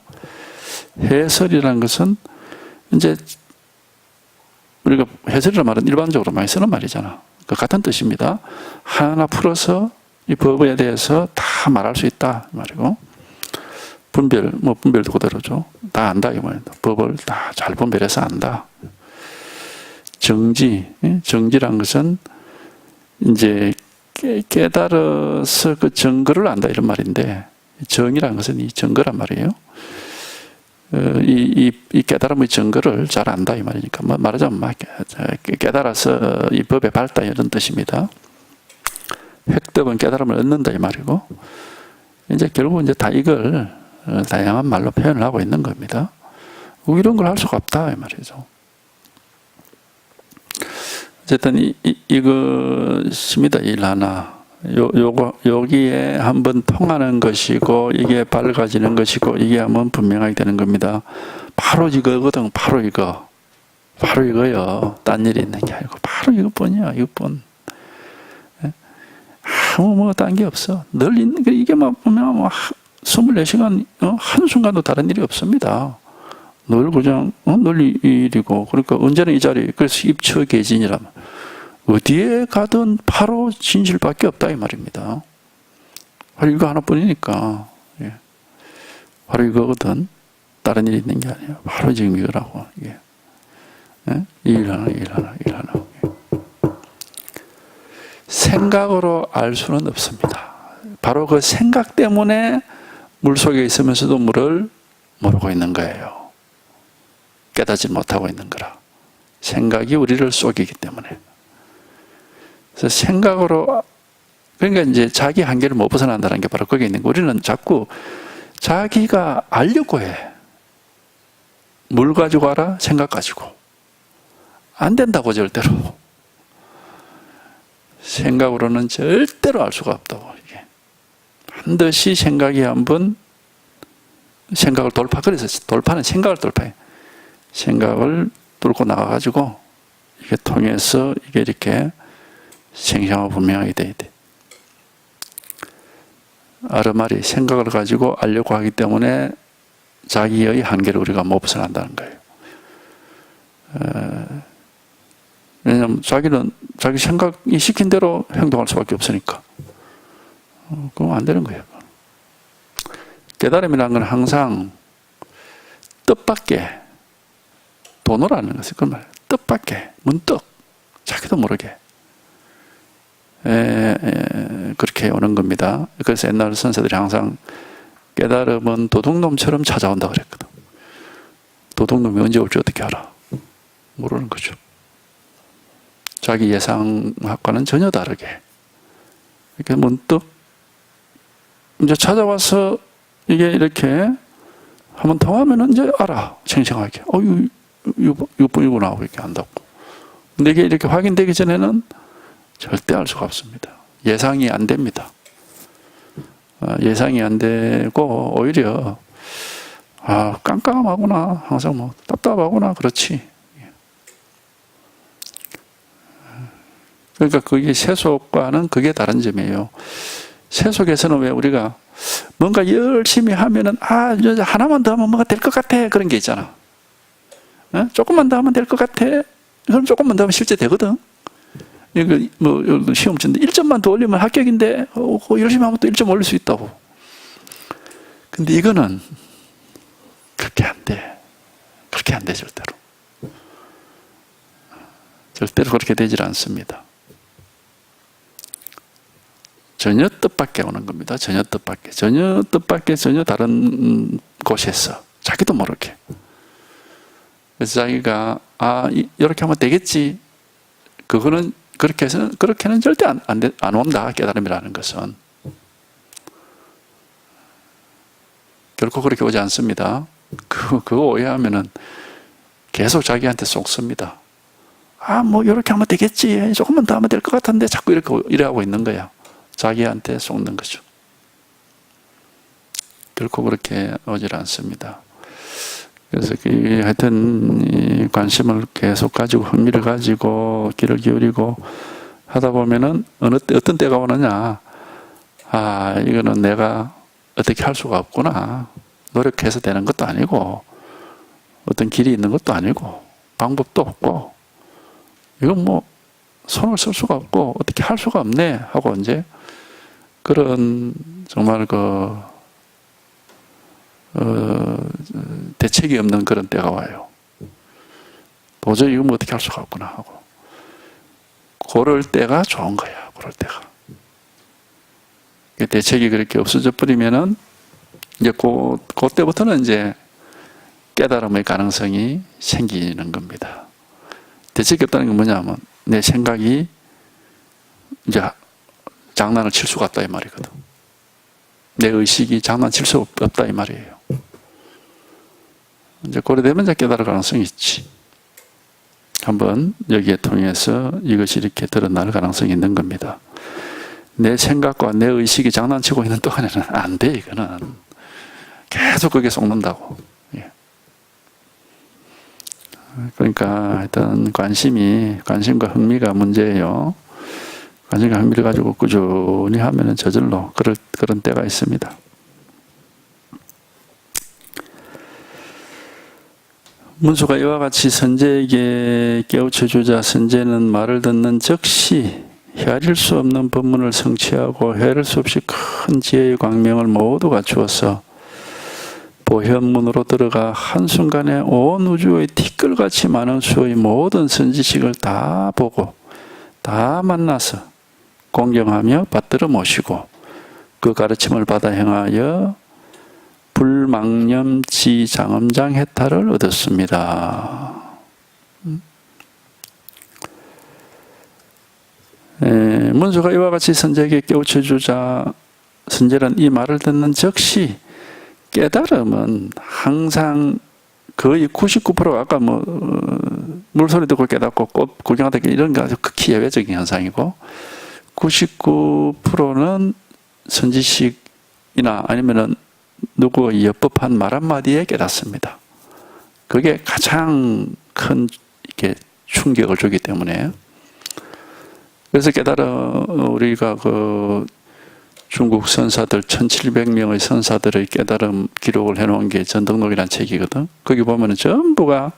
해설이라는 것은 이제 우리가 해설이라는 말은 일반적으로 많이 쓰는 말이잖아. 그 같은 뜻입니다. 하나 풀어서 이 법에 대해서 다 말할 수 있다 이 말이고, 분별, 분별도 그대로죠. 다 안다 이 말입니다. 법을 다 잘 분별해서 안다. 정지, 정지란 것은 이제 깨달아서 그 증거를 안다 이런 말인데, 정이라는 것은 이 증거란 말이에요. 이 깨달음의 증거를 잘 안다 이 말이니까 말하자면 깨달아서 이 법에 밝다 이런 뜻입니다. 획득은 깨달음을 얻는다 이 말이고, 이제 결국 이제 다 이걸 다양한 말로 표현을 하고 있는 겁니다. 이런 걸 할 수가 없다 이 말이죠. 어쨌든 이것입니다. 일 하나. 여기에 한번 통하는 것이고 이게 밝아지는 것이고 이게 한번 분명하게 되는 겁니다. 바로 이거거든. 바로 이거. 바로 이거요. 딴 일이 있는 게 아니고 바로 이것뿐이야. 이것뿐. 아무 딴 게 없어. 늘 있는 게 이게 막 보면 24시간 한순간도 다른 일이 없습니다. 늘 그냥 늘 일이고, 그러니까 언제나 이 자리. 그래서 입처계진이라면 어디에 가든 바로 진실밖에 없다 이 말입니다. 바로 이거 하나뿐이니까. 예. 바로 이거거든. 다른 일이 있는 게 아니에요. 바로 지금 이거라고. 예. 예? 일 하나. 예. 생각으로 알 수는 없습니다. 바로 그 생각 때문에 물속에 있으면서도 물을 모르고 있는 거예요. 깨닫지 못하고 있는 거라. 생각이 우리를 속이기 때문에. 그래서 생각으로, 그러니까 이제 자기 한계를 못 벗어난다는 게 바로 거기에 있는 거예요. 우리는 자꾸 자기가 알려고 해. 뭘 가지고 알아? 생각 가지고. 안 된다고 절대로. 생각으로는 절대로 알 수가 없다고. 이게 반드시 생각이 한번 생각을 돌파. 그래서 돌파는 생각을 돌파해. 생각을 뚫고 나가가지고 이게 통해서 이게 이렇게 생생하고 분명하게 돼야 돼. 아르말이 생각을 가지고 알려고 하기 때문에 자기의 한계를 우리가 못 벗어난다는 거예요. 왜냐하면 자기는 자기 생각이 시킨 대로 행동할 수밖에 없으니까. 그럼 안 되는 거예요. 깨달음이라는 건 항상 뜻밖의 도노라는 것이 그 말. 뜻밖의 문득 자기도 모르게 그렇게 오는 겁니다. 그래서 옛날 선생들이 항상 깨달음은 도둑놈처럼 찾아온다 그랬거든. 도둑놈이 언제 올지 어떻게 알아? 모르는 거죠. 자기 예상학과는 전혀 다르게 이렇게 문득 이제 찾아와서 이게 이렇게 한번 통하면은 이제 알아. 생생하게. 이거뿐이구나 하고 이렇게 안다고. 근데 이게 이렇게 확인되기 전에는 절대 알 수가 없습니다. 예상이 안 됩니다. 예상이 안 되고, 오히려, 깜깜하구나. 항상 뭐, 답답하구나. 그렇지. 그러니까 그게 세속과는 그게 다른 점이에요. 세속에서는 왜 우리가 뭔가 열심히 하면은, 하나만 더 하면 뭐가 될 것 같아. 그런 게 있잖아. 조금만 더 하면 될 것 같아. 그럼 조금만 더 하면 실제 되거든. 이거 뭐 시험 치는데 1점만 더 올리면 합격인데 열심히 하면 또 1점 올릴 수 있다고. 근데 이거는 그렇게 안 돼. 그렇게 안 돼, 절대로. 절대로 그렇게 되질 않습니다. 전혀 뜻밖에 오는 겁니다. 전혀 뜻밖에. 전혀 뜻밖에, 전혀 다른 곳에서. 자기도 모르게. 그래서 자기가, 이렇게 하면 되겠지. 그거는, 그렇게는 절대 안 온다. 깨달음이라는 것은. 결코 그렇게 오지 않습니다. 그거 오해하면은 계속 자기한테 속습니다. 뭐, 이렇게 하면 되겠지. 조금만 더 하면 될 것 같은데 자꾸 이래 하고 있는 거야. 자기한테 속는 거죠. 결코 그렇게 오질 않습니다. 그래서 하여튼 관심을 계속 가지고 흥미를 가지고 귀를 기울이고 하다 보면은 어떤 때가 오느냐. 이거는 내가 어떻게 할 수가 없구나. 노력해서 되는 것도 아니고 어떤 길이 있는 것도 아니고 방법도 없고 이건 뭐 손을 쓸 수가 없고 어떻게 할 수가 없네 하고 이제 그런 정말 대책이 없는 그런 때가 와요. 도저히 이거 뭐 어떻게 할 수가 없구나 하고. 그럴 때가 좋은 거야. 그럴 때가. 대책이 그렇게 없어져 버리면은 이제 그때부터는 이제 깨달음의 가능성이 생기는 겁니다. 대책이 없다는 게 뭐냐면 내 생각이 이제 장난을 칠 수가 없다 이 말이거든. 내 의식이 장난칠 수 없다 이 말이에요. 이제 그래 되면 이제 깨달을 가능성이 있지. 한번 여기에 통해서 이것이 이렇게 드러날 가능성이 있는 겁니다. 내 생각과 내 의식이 장난치고 있는 동안에는 안 돼, 이거는. 계속 그게 속는다고. 그러니까 하여튼 관심과 흥미가 문제예요. 관심과 흥미를 가지고 꾸준히 하면은 저절로 그런 때가 있습니다. 문수가 이와 같이 선제에게 깨우쳐 주자 선제는 말을 듣는 즉시 헤아릴 수 없는 법문을 성취하고 헤아릴 수 없이 큰 지혜의 광명을 모두 갖추어서 보현문으로 들어가 한순간에 온 우주의 티끌같이 많은 수의 모든 선지식을 다 보고 다 만나서 공경하며 받들어 모시고 그 가르침을 받아 행하여 불망념지 장엄장 해탈을 얻었습니다. 문수가 이와 같이 선제에게 깨우쳐 주자 선제는 이 말을 듣는 즉시 깨달음은 항상 거의 99% 아까 물소리 듣고 깨닫고 꽃 구경하다 이런 게 아주 극히 예외적인 현상이고 99%는 선지식이나 아니면은 누구의 엽법한 말 한마디에 깨닫습니다. 그게 가장 큰 이렇게 충격을 주기 때문에 그래서 우리가 중국 선사들 1700명의 선사들의 깨달음 기록을 해놓은 게 전등록이라는 책이거든. 거기 보면은 전부가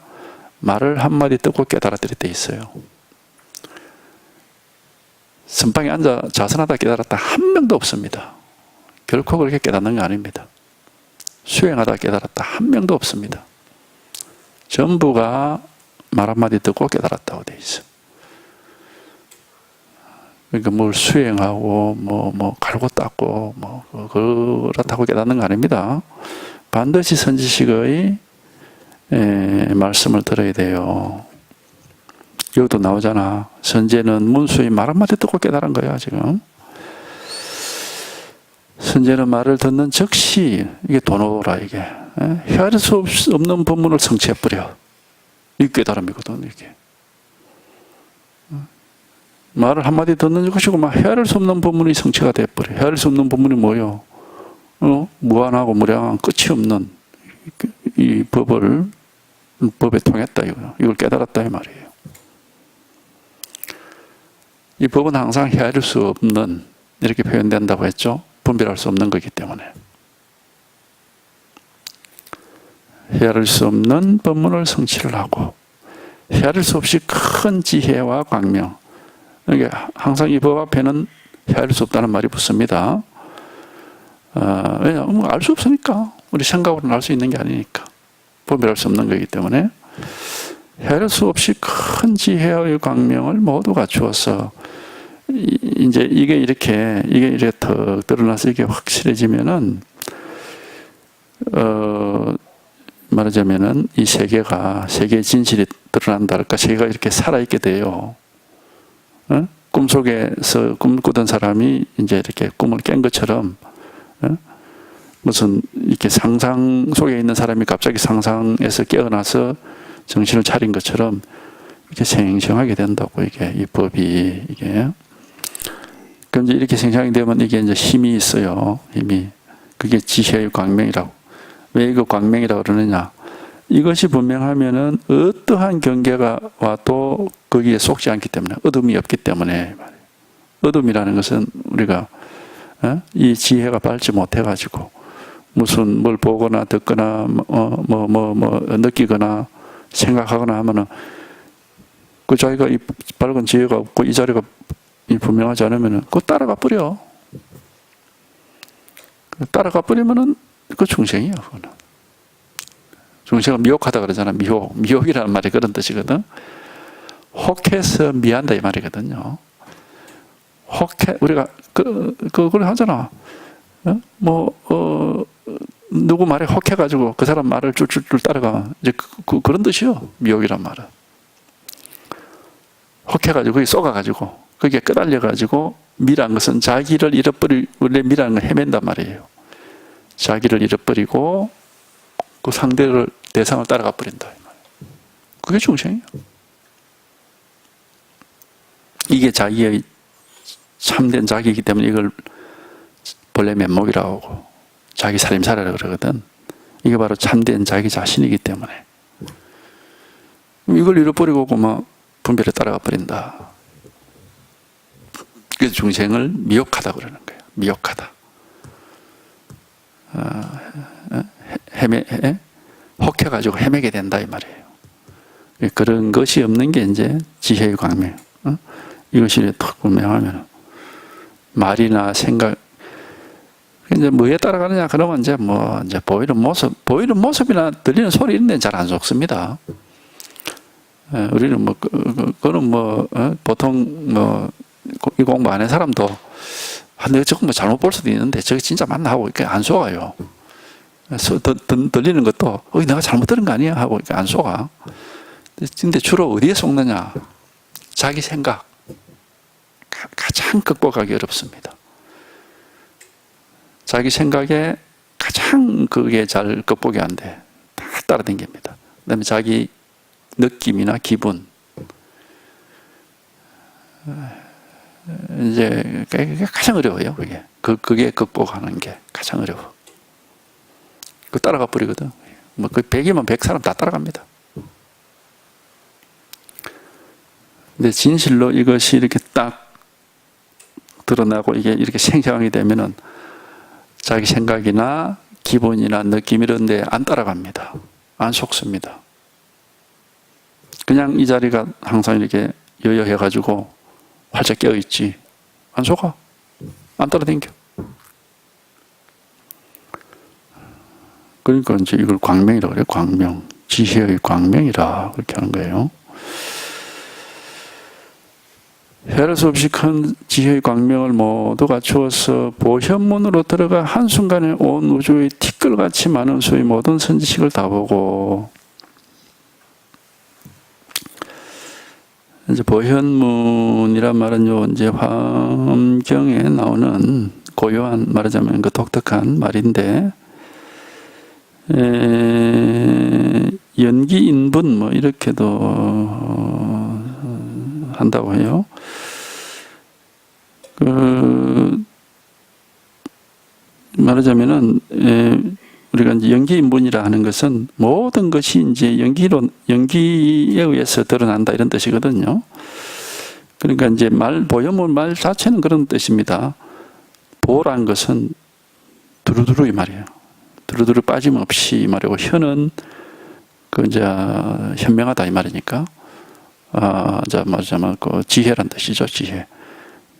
말을 한마디 듣고 깨달았더니 돼 있어요. 선방에 앉아 자선하다 깨달았다 한 명도 없습니다. 결코 그렇게 깨닫는 게 아닙니다. 수행하다 깨달았다 한 명도 없습니다. 전부가 말 한마디 듣고 깨달았다고 돼 있어. 그러니까 뭘 수행하고 갈고 닦고 그렇다고 깨닫는 거 아닙니다. 반드시 선지식의 말씀을 들어야 돼요. 여기도 나오잖아. 선제는 문수의 말 한마디 듣고 깨달은 거야 지금. 선제는 말을 듣는 즉시 이게 도노라 이게 헤아릴 수 없는 법문을 성취해버려. 이 깨달음이거든, 이게. 말을 한마디 듣는 것이고, 막 헤아릴 수 없는 법문이 성취가 돼버려. 헤아릴 수 없는 법문이 뭐예요? 무한하고 무량한 끝이 없는 이 법에 통했다, 이걸 깨달았다, 이 말이에요. 이 법은 항상 헤아릴 수 없는, 이렇게 표현된다고 했죠. 분별할 수 없는 거기 때문에. 헤아릴 수 없는 법문을 성취를 하고, 헤아릴 수 없이 큰 지혜와 광명. 그러니까 항상 이 법 앞에는 헤아릴 수 없다는 말이 붙습니다. 왜냐하면 알 수 없으니까. 우리 생각으로는 알 수 있는 게 아니니까. 분별할 수 없는 거기 때문에. 헤아릴 수 없이 큰 지혜의 광명을 모두 갖추어서, 이제 이게 이렇게 더 드러나서 이게 확실해지면은, 말하자면은 이 세계의 진실이 드러난다 할까, 세계가 이렇게 살아있게 돼요. 꿈속에서 꿈꾸던 사람이 이제 이렇게 꿈을 깬 것처럼, 무슨 이렇게 상상 속에 있는 사람이 갑자기 상상에서 깨어나서 정신을 차린 것처럼 이렇게 생생하게 된다고, 이 법이, 이게. 그럼 이제 이렇게 생생하게 되면 이게 이제 힘이 있어요. 힘이. 그게 지혜의 광명이라고. 왜 이거 광명이라고 그러느냐. 이것이 분명하면은 어떠한 경계가 와도 거기에 속지 않기 때문에, 어둠이 없기 때문에. 어둠이라는 것은 우리가 이 지혜가 밝지 못해가지고 무슨 뭘 보거나 듣거나 느끼거나 생각하거나 하면은 그 자기가 이 밝은 지혜가 없고 이 자리가 분명하지 않으면은 그거 따라가 버려. 따라가 버리면은 그 중생이야. 그거는. 중생은 미혹하다 그러잖아. 미혹이라는 말이 그런 뜻이거든. 혹해서 미한다 이 말이거든요. 우리가 그걸 하잖아. 누구 말에 혹해가지고 그 사람 말을 줄줄줄 따라가. 이제 그런 뜻이요. 미혹이란 말은. 혹해가지고 거기 쏘가가지고 거기에 끄달려가지고 미란 것은 자기를 원래 미라는 건 헤맨단 말이에요. 자기를 잃어버리고 그 대상을 따라가 버린다. 그게 중생이에요. 이게 자기의 참된 자기이기 때문에 이걸 본래 면목이라고 하고 자기 살림살이라고 그러거든. 이게 바로 참된 자기 자신이기 때문에. 이걸 잃어버리고 그만 분별에 따라가 버린다. 그래서 중생을 미혹하다 그러는 거예요. 미혹하다. 혹해가지고 헤매게 된다 이 말이에요. 그런 것이 없는 게 이제 지혜의 광명. 이것이 딱 분명하면 말이나 생각 이제 뭐에 따라가느냐 그러면 이제 보이는 모습이나 들리는 소리 이런 데는 잘 안 속습니다. 우리는 그거는 보통 이 공부 안 한 사람도 내가 저거 잘못 볼 수도 있는데 저게 진짜 맞나 하고 이렇게 안 속아요. 들리는 것도 내가 잘못 들은 거 아니야 하고 이렇게 안 속아. 근데 주로 어디에 속느냐? 자기 생각. 가장 극복하기 어렵습니다. 자기 생각에 가장 그게 잘 극복이 안 돼. 다 따라다닙니다. 그다음에 자기 느낌이나 기분. 이제 그게 가장 어려워요. 그게 극복하는 게 가장 어려워. 그 따라가 버리거든. 그 100이면 100 사람 다 따라갑니다. 근데 진실로 이것이 이렇게 딱 드러나고 이게 이렇게 생생하게 되면은 자기 생각이나 기분이나 느낌 이런 데 안 따라갑니다. 안 속습니다. 그냥 이 자리가 항상 이렇게 여여해가지고 활짝 깨어있지. 안 속아. 안 따라다녀. 그러니까 이제 이걸 광명이라고 그래요. 광명. 지혜의 광명이라 그렇게 하는 거예요. 헤아릴 수 없이 큰 지혜의 광명을 모두 갖추어서 보현문으로 들어가 한순간에 온 우주의 티끌같이 많은 수의 모든 선지식을 다 보고 이제 보현문이란 말은 이제 화엄경에 나오는 고요한 말하자면 그 독특한 말인데 연기 인분 뭐 이렇게도 한다고 해요. 말하자면은 우리가 이제 연기 인분이라 하는 것은 모든 것이 이제 연기에 의해서 드러난다 이런 뜻이거든요. 그러니까 이제 보혈문 말 자체는 그런 뜻입니다. 보란 것은 두루두루 이 말이에요. 두루두루 빠짐없이 이 말이고, 혀는 이제 현명하다 이 말이니까, 말하자면 지혜란 뜻이죠, 지혜.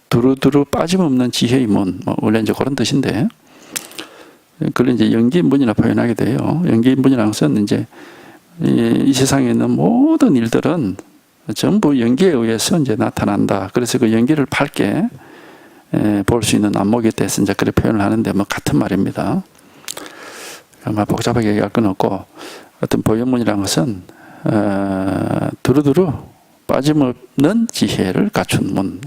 두루두루 빠짐없는 지혜의 문, 원래 이제 그런 뜻인데, 그걸 이제 연기인분이라 표현하게 돼요. 연기인분이라는 것은 이제 이 세상에 있는 모든 일들은 전부 연기에 의해서 이제 나타난다. 그래서 그 연기를 밝게 볼 수 있는 안목이 돼서 이제 그렇게 표현을 하는데, 같은 말입니다. 복잡하게 얘기할 건 없고, 어떤 보현문이라는 것은 두루두루 빠짐없는 지혜를 갖춘 문.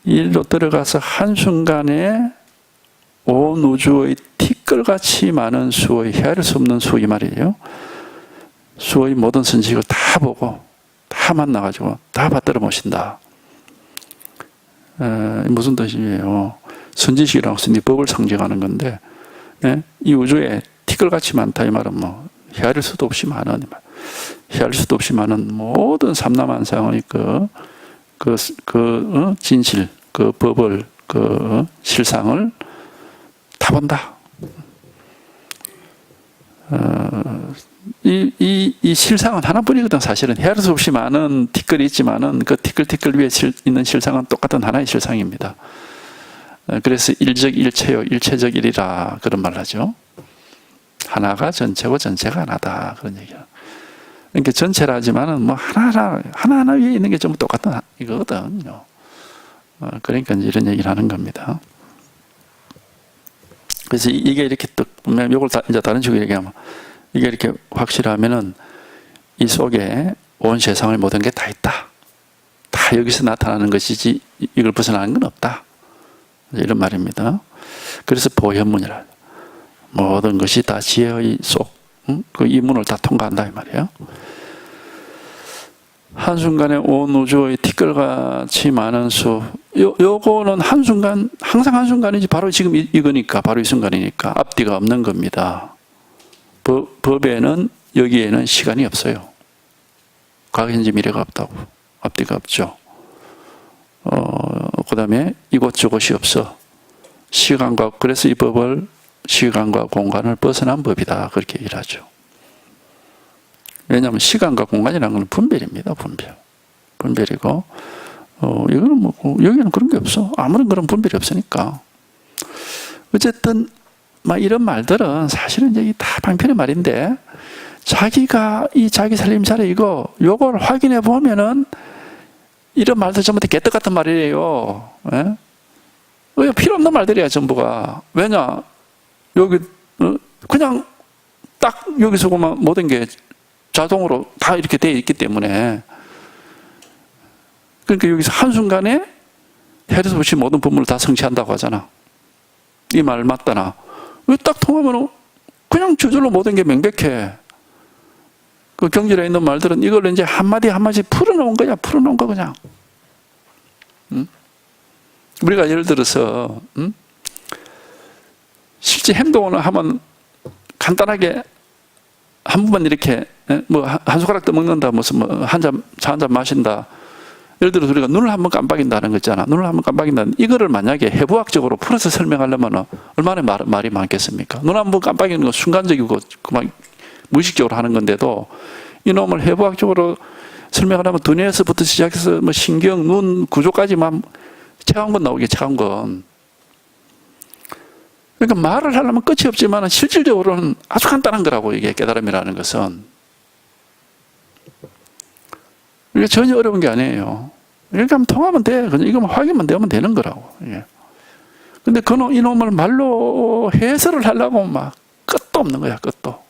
일로 들어가서 한순간에 온 우주의 티끌같이 많은 수의, 헤아릴 수 없는 수 이 말이에요. 수의 모든 선식을 다 보고 다 만나가지고 다 받들어 모신다. 무슨 뜻이에요? 선지식이라고 해서 네 법을 상징하는 건데, 이 우주에 티끌같이 많다 이 말은 헤아릴 수도 없이 많은, 헤아릴 수도 없이 많은 모든 삼라만상의 진실, 그 법을, 실상을 다 본다. 이 실상은 하나뿐이거든. 사실은 헤아릴 수 없이 많은 티끌이 있지만은 그 티끌 위에 있는 실상은 똑같은 하나의 실상입니다. 그래서 일적 일체요, 일체적 일이라 그런 말을 하죠. 하나가 전체고 전체가 하나다 그런 얘기야. 그러니까 전체라 하지만은 하나하나 위에 있는 게 전부 똑같은 이거거든요. 그러니까 이런 얘기를 하는 겁니다. 그래서 이게 이렇게 또 이걸 이제 다른 식으로 얘기하면, 이게 이렇게 확실하면은 이 속에 온 세상의 모든 게 다 있다. 다 여기서 나타나는 것이지 이걸 벗어나는 건 없다. 이런 말입니다. 그래서 보현문이라, 모든 것이 다 지혜의 속, 이 문을 다 통과한다 이 말이에요. 한순간에 온 우주의 티끌같이 많은 수, 요거는 한순간, 항상 한순간이지, 바로 지금 이거니까, 바로 이 순간이니까 앞뒤가 없는 겁니다. 법에는, 여기에는 시간이 없어요. 과거, 현재, 미래가 없다고. 앞뒤가 없죠. 그 다음에 이곳저곳이 없어. 시간과, 그래서 이 법을 시간과 공간을 벗어난 법이다. 그렇게 얘기를 하죠. 왜냐하면 시간과 공간이라는 건 분별입니다. 분별이고, 이거는 여기는 그런 게 없어. 아무런 그런 분별이 없으니까. 어쨌든, 이런 말들은 사실은 이제 다 방편의 말인데, 자기가 이 자기 살림살이 요걸 확인해 보면은, 이런 말들 전부 다 개떡 같은 말이에요. 예? 필요 없는 말들이야, 전부가. 왜냐? 여기, 그냥 딱 여기서 보면 모든 게 자동으로 다 이렇게 되어 있기 때문에, 그러니까 여기서 한순간에 헤아릴 수 없이 모든 법문을 다 성취한다고 하잖아. 이 말 맞다나. 딱 통하면 그냥 저절로 모든 게 명백해. 그 경전에 있는 말들은 이걸 이제 한마디 풀어놓은 거야. 풀어놓은 거 그냥. 우리가 예를 들어서 실제 행동을 하면 간단하게 한 번만 이렇게 한 숟가락 떠먹는다, 무슨 차 한 잔 마신다. 예를 들어서 우리가 눈을 한번 깜빡인다는 거 있잖아. 눈을 한번 깜빡인다는, 이거를 만약에 해부학적으로 풀어서 설명하려면 얼마나 말이 많겠습니까? 눈 한번 깜빡이는 건 순간적이고 그만 무의식적으로 하는 건데도, 이놈을 해부학적으로 설명하려면 두뇌에서부터 시작해서 신경, 눈 구조까지만 체감건 나오게, 체감건. 그러니까 말을 하려면 끝이 없지만 실질적으로는 아주 간단한 거라고, 이게 깨달음이라는 것은. 이게 전혀 어려운 게 아니에요. 이렇게 하면 통하면 돼. 그냥 이거만 확인만 되면 되는 거라고. 예. 근데 이놈을 말로 해설을 하려고 끝도 없는 거야, 끝도.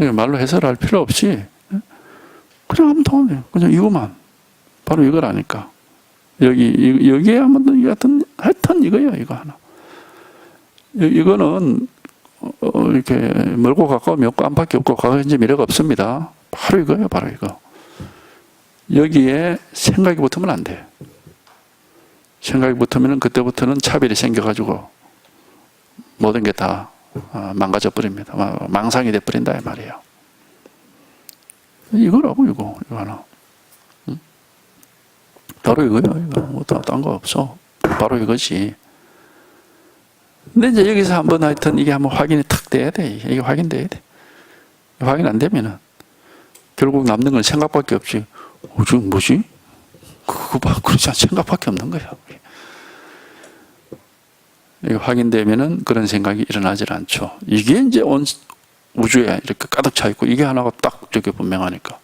예. 말로 해설할 필요 없이 그냥 하면 통하면 돼요. 그냥 이거만. 바로 이거라니까. 여기에 하면 하여튼 이거예요, 이거 하나. 이거는 이렇게 멀고 가까움이 없고 안팎이 없고 과거현재 미래가 없습니다. 바로 이거예요. 바로 이거. 여기에 생각이 붙으면 안 돼. 생각이 붙으면 그때부터는 차별이 생겨가지고 모든 게 다 망가져 버립니다. 망상이 돼 버린다 이 말이에요. 이거라고 이거 하나. 바로 이거예요. 이거 뭐 딴 거 없어. 바로 이거지. 근데 이제 여기서 한번 하여튼 이게 한번 확인이 탁 돼야 돼. 이게 확인돼야 돼. 확인 안 되면은 결국 남는 건 생각밖에 없지. 지금 뭐지? 그거 봐. 그렇지 않아. 생각밖에 없는 거야. 이게 확인되면은 그런 생각이 일어나질 않죠. 이게 이제 온 우주에 이렇게 가득 차 있고 이게 하나가 딱 이렇게 분명하니까.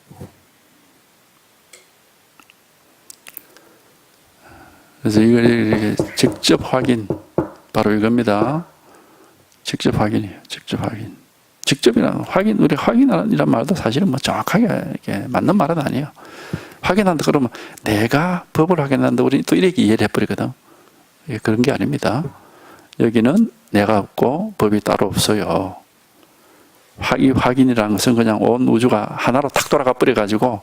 그래서 이걸 이렇게 직접 확인. 바로 이겁니다. 직접 확인이에요. 직접 확인. 직접이란 확인, 우리 확인이란 말도 사실은 뭐 정확하게 이렇게 맞는 말은 아니에요. 확인한다 그러면 내가 법을 확인한다 우리 또 이렇게 이해를 해버리거든. 그런 게 아닙니다. 여기는 내가 없고 법이 따로 없어요. 이 확인이라는 것은 그냥 온 우주가 하나로 탁 돌아가 버려가지고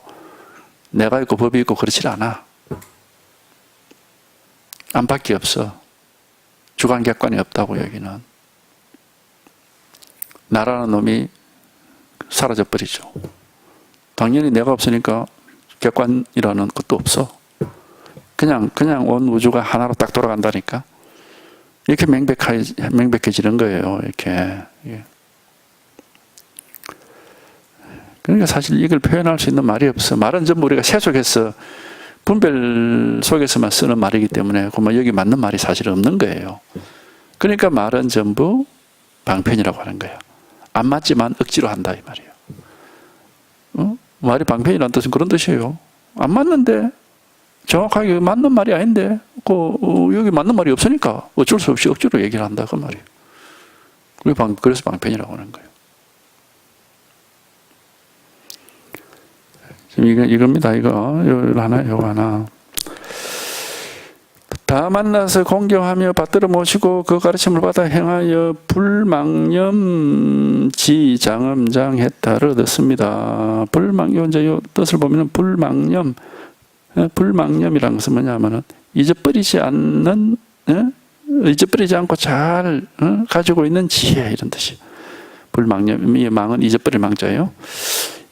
내가 있고 법이 있고 그렇지 않아. 안팎이 없어. 주관객관이 없다고 여기는. 나라는 놈이 사라져 버리죠. 당연히 내가 없으니까 객관이라는 것도 없어. 그냥 온 우주가 하나로 딱 돌아간다니까. 이렇게 명백해지는 거예요. 이렇게. 그러니까 사실 이걸 표현할 수 있는 말이 없어. 말은 전부 우리가 세 속에서 분별 속에서만 쓰는 말이기 때문에 그러면 여기 맞는 말이 사실 없는 거예요. 그러니까 말은 전부 방편이라고 하는 거예요. 안 맞지만 억지로 한다 이 말이에요. 말이 방편이라는 뜻은 그런 뜻이에요. 안 맞는데 정확하게 맞는 말이 아닌데 여기 맞는 말이 없으니까 어쩔 수 없이 억지로 얘기를 한다 그 말이에요. 그래서 방편이라고 하는 거예요. 지금 이겁니다. 이거 하나. 다 만나서 공경하며 받들어 모시고 그 가르침을 받아 행하여 불망념지장엄장했다를 얻었습니다. 불망념, 이제 이 뜻을 보면 불망념이라는 것은 뭐냐면은 잊어버리지 않고 잘 가지고 있는 지혜 이런 뜻이. 불망념, 이 망은 잊어버릴 망자예요.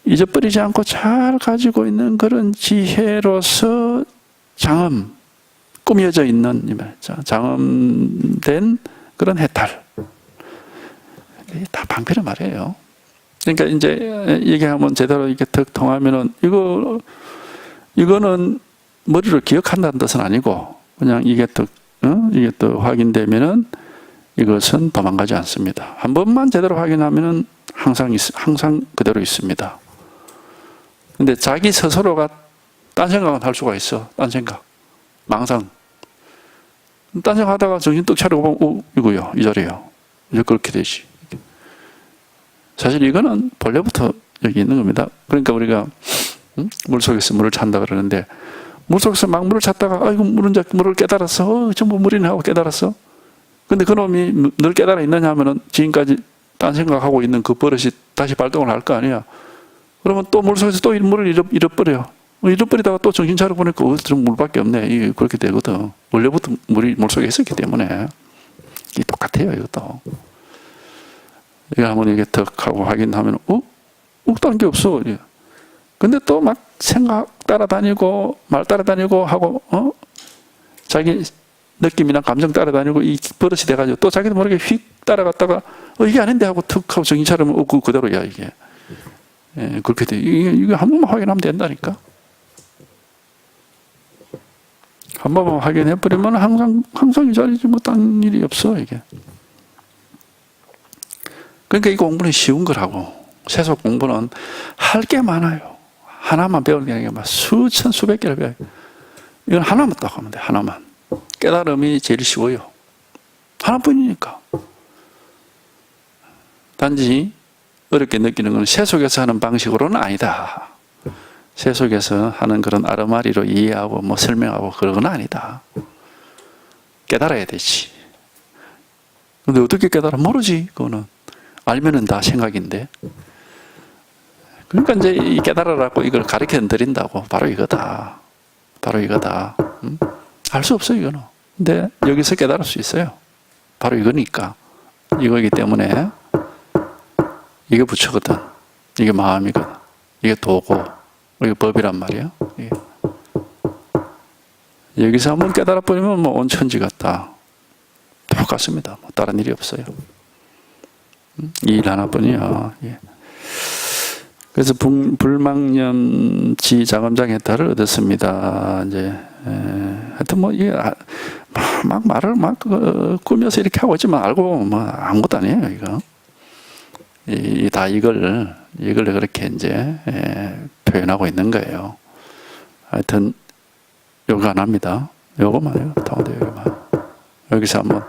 잊어버리지 않고 잘 가지고 있는 그런 지혜로서 꾸며져 있는 장엄된 그런 해탈. 다 방편의 말이에요. 그러니까 이제 얘기하면 제대로 이렇게 턱 통하면은 이거는 머리로 기억한다는 뜻은 아니고 그냥 이게 또 확인되면은 이것은 도망가지 않습니다. 한 번만 제대로 확인하면은 항상 그대로 있습니다. 근데 자기 스스로가 딴 생각은 할 수가 있어. 딴 생각. 망상. 딴 생각하다가 정신 떡 차리고 보면 이거요. 이 자리요. 이제 그렇게 되지. 사실 이거는 본래부터 여기 있는 겁니다. 그러니까 우리가 물속에서 물을 찾는다 그러는데 물속에서 막 물을 찾다가 이거 물을 깨달았어. 전부 물이네 하고 깨달았어. 근데 그놈이 늘 깨달아 있느냐 하면은 지금까지 딴 생각하고 있는 그 버릇이 다시 발동을 할 거 아니야. 그러면 또 물속에서 또 물을 잃어버려. 잃어버리다가 또 정신 차려 보니까 좀 물밖에 없네. 이게 그렇게 되거든. 원래부터 물이 물속에 있었기 때문에. 이게 똑같아요, 이것도. 이거 한번 이게 턱 하고 확인하면, 딴 게 없어. 근데 또 막 생각 따라다니고, 말 따라다니고 하고, 자기 느낌이나 감정 따라다니고, 이 버릇이 돼가지고 또 자기도 모르게 휙 따라갔다가, 이게 아닌데 하고 턱 하고 정신 차리면, 그대로야, 이게. 예, 그렇게 돼. 이게 한 번만 확인하면 된다니까. 한 번만 확인해버리면 항상 이 자리지 뭐 딴 일이 없어, 이게. 그러니까 이 공부는 쉬운 거라고. 세속 공부는 할 게 많아요. 하나만 배우는 게 아니라 수천, 수백 개를 배워요. 이건 하나만 딱 하면 돼, 하나만. 깨달음이 제일 쉬워요. 하나뿐이니까. 단지 어렵게 느끼는 건 세속에서 하는 방식으로는 아니다. 세속에서 하는 그런 아르마리로 이해하고 뭐 설명하고 그런 건 아니다. 깨달아야 되지. 근데 어떻게 깨달아? 모르지. 그거는 알면은 다 생각인데. 그러니까 이제 이 깨달으라고 이걸 가르쳐 드린다고. 바로 이거다. 바로 이거다. 알 수 없어요, 이거는. 근데 여기서 깨달을 수 있어요. 바로 이거니까. 이거이기 때문에 이게 부처거든. 이게 마음이거든. 이게 도고. 이게 법이란 말이야. 이게. 여기서 한번 깨달아 버리면 뭐 온 천지 같다. 똑같습니다. 뭐 다른 일이 없어요. 이 일 하나뿐이야. 예. 그래서 불망념지 자금장 해탈을 얻었습니다. 이제 하여튼 뭐 이게 막 말을 막 꾸며서 이렇게 하고 있지만 알고 뭐 아무것도 아니에요. 이거 다 이걸 그렇게 이제 표현하고 있는 거예요. 하여튼 요거 안 합니다. 요거만요. 다운돼 요거만. 여기서 한번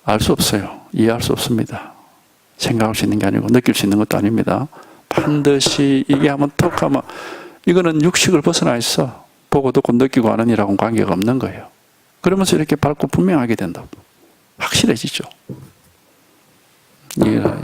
알 수 없어요. 이해할 수 없습니다. 생각할 수 있는 게 아니고 느낄 수 있는 것도 아닙니다. 반드시 이게 한번 턱 하면 이거는 육식을 벗어나 있어. 보고 듣고 느끼고 하는 일하고는 관계가 없는 거예요. 그러면서 이렇게 밝고 분명하게 된다고. 확실해지죠. 이해라.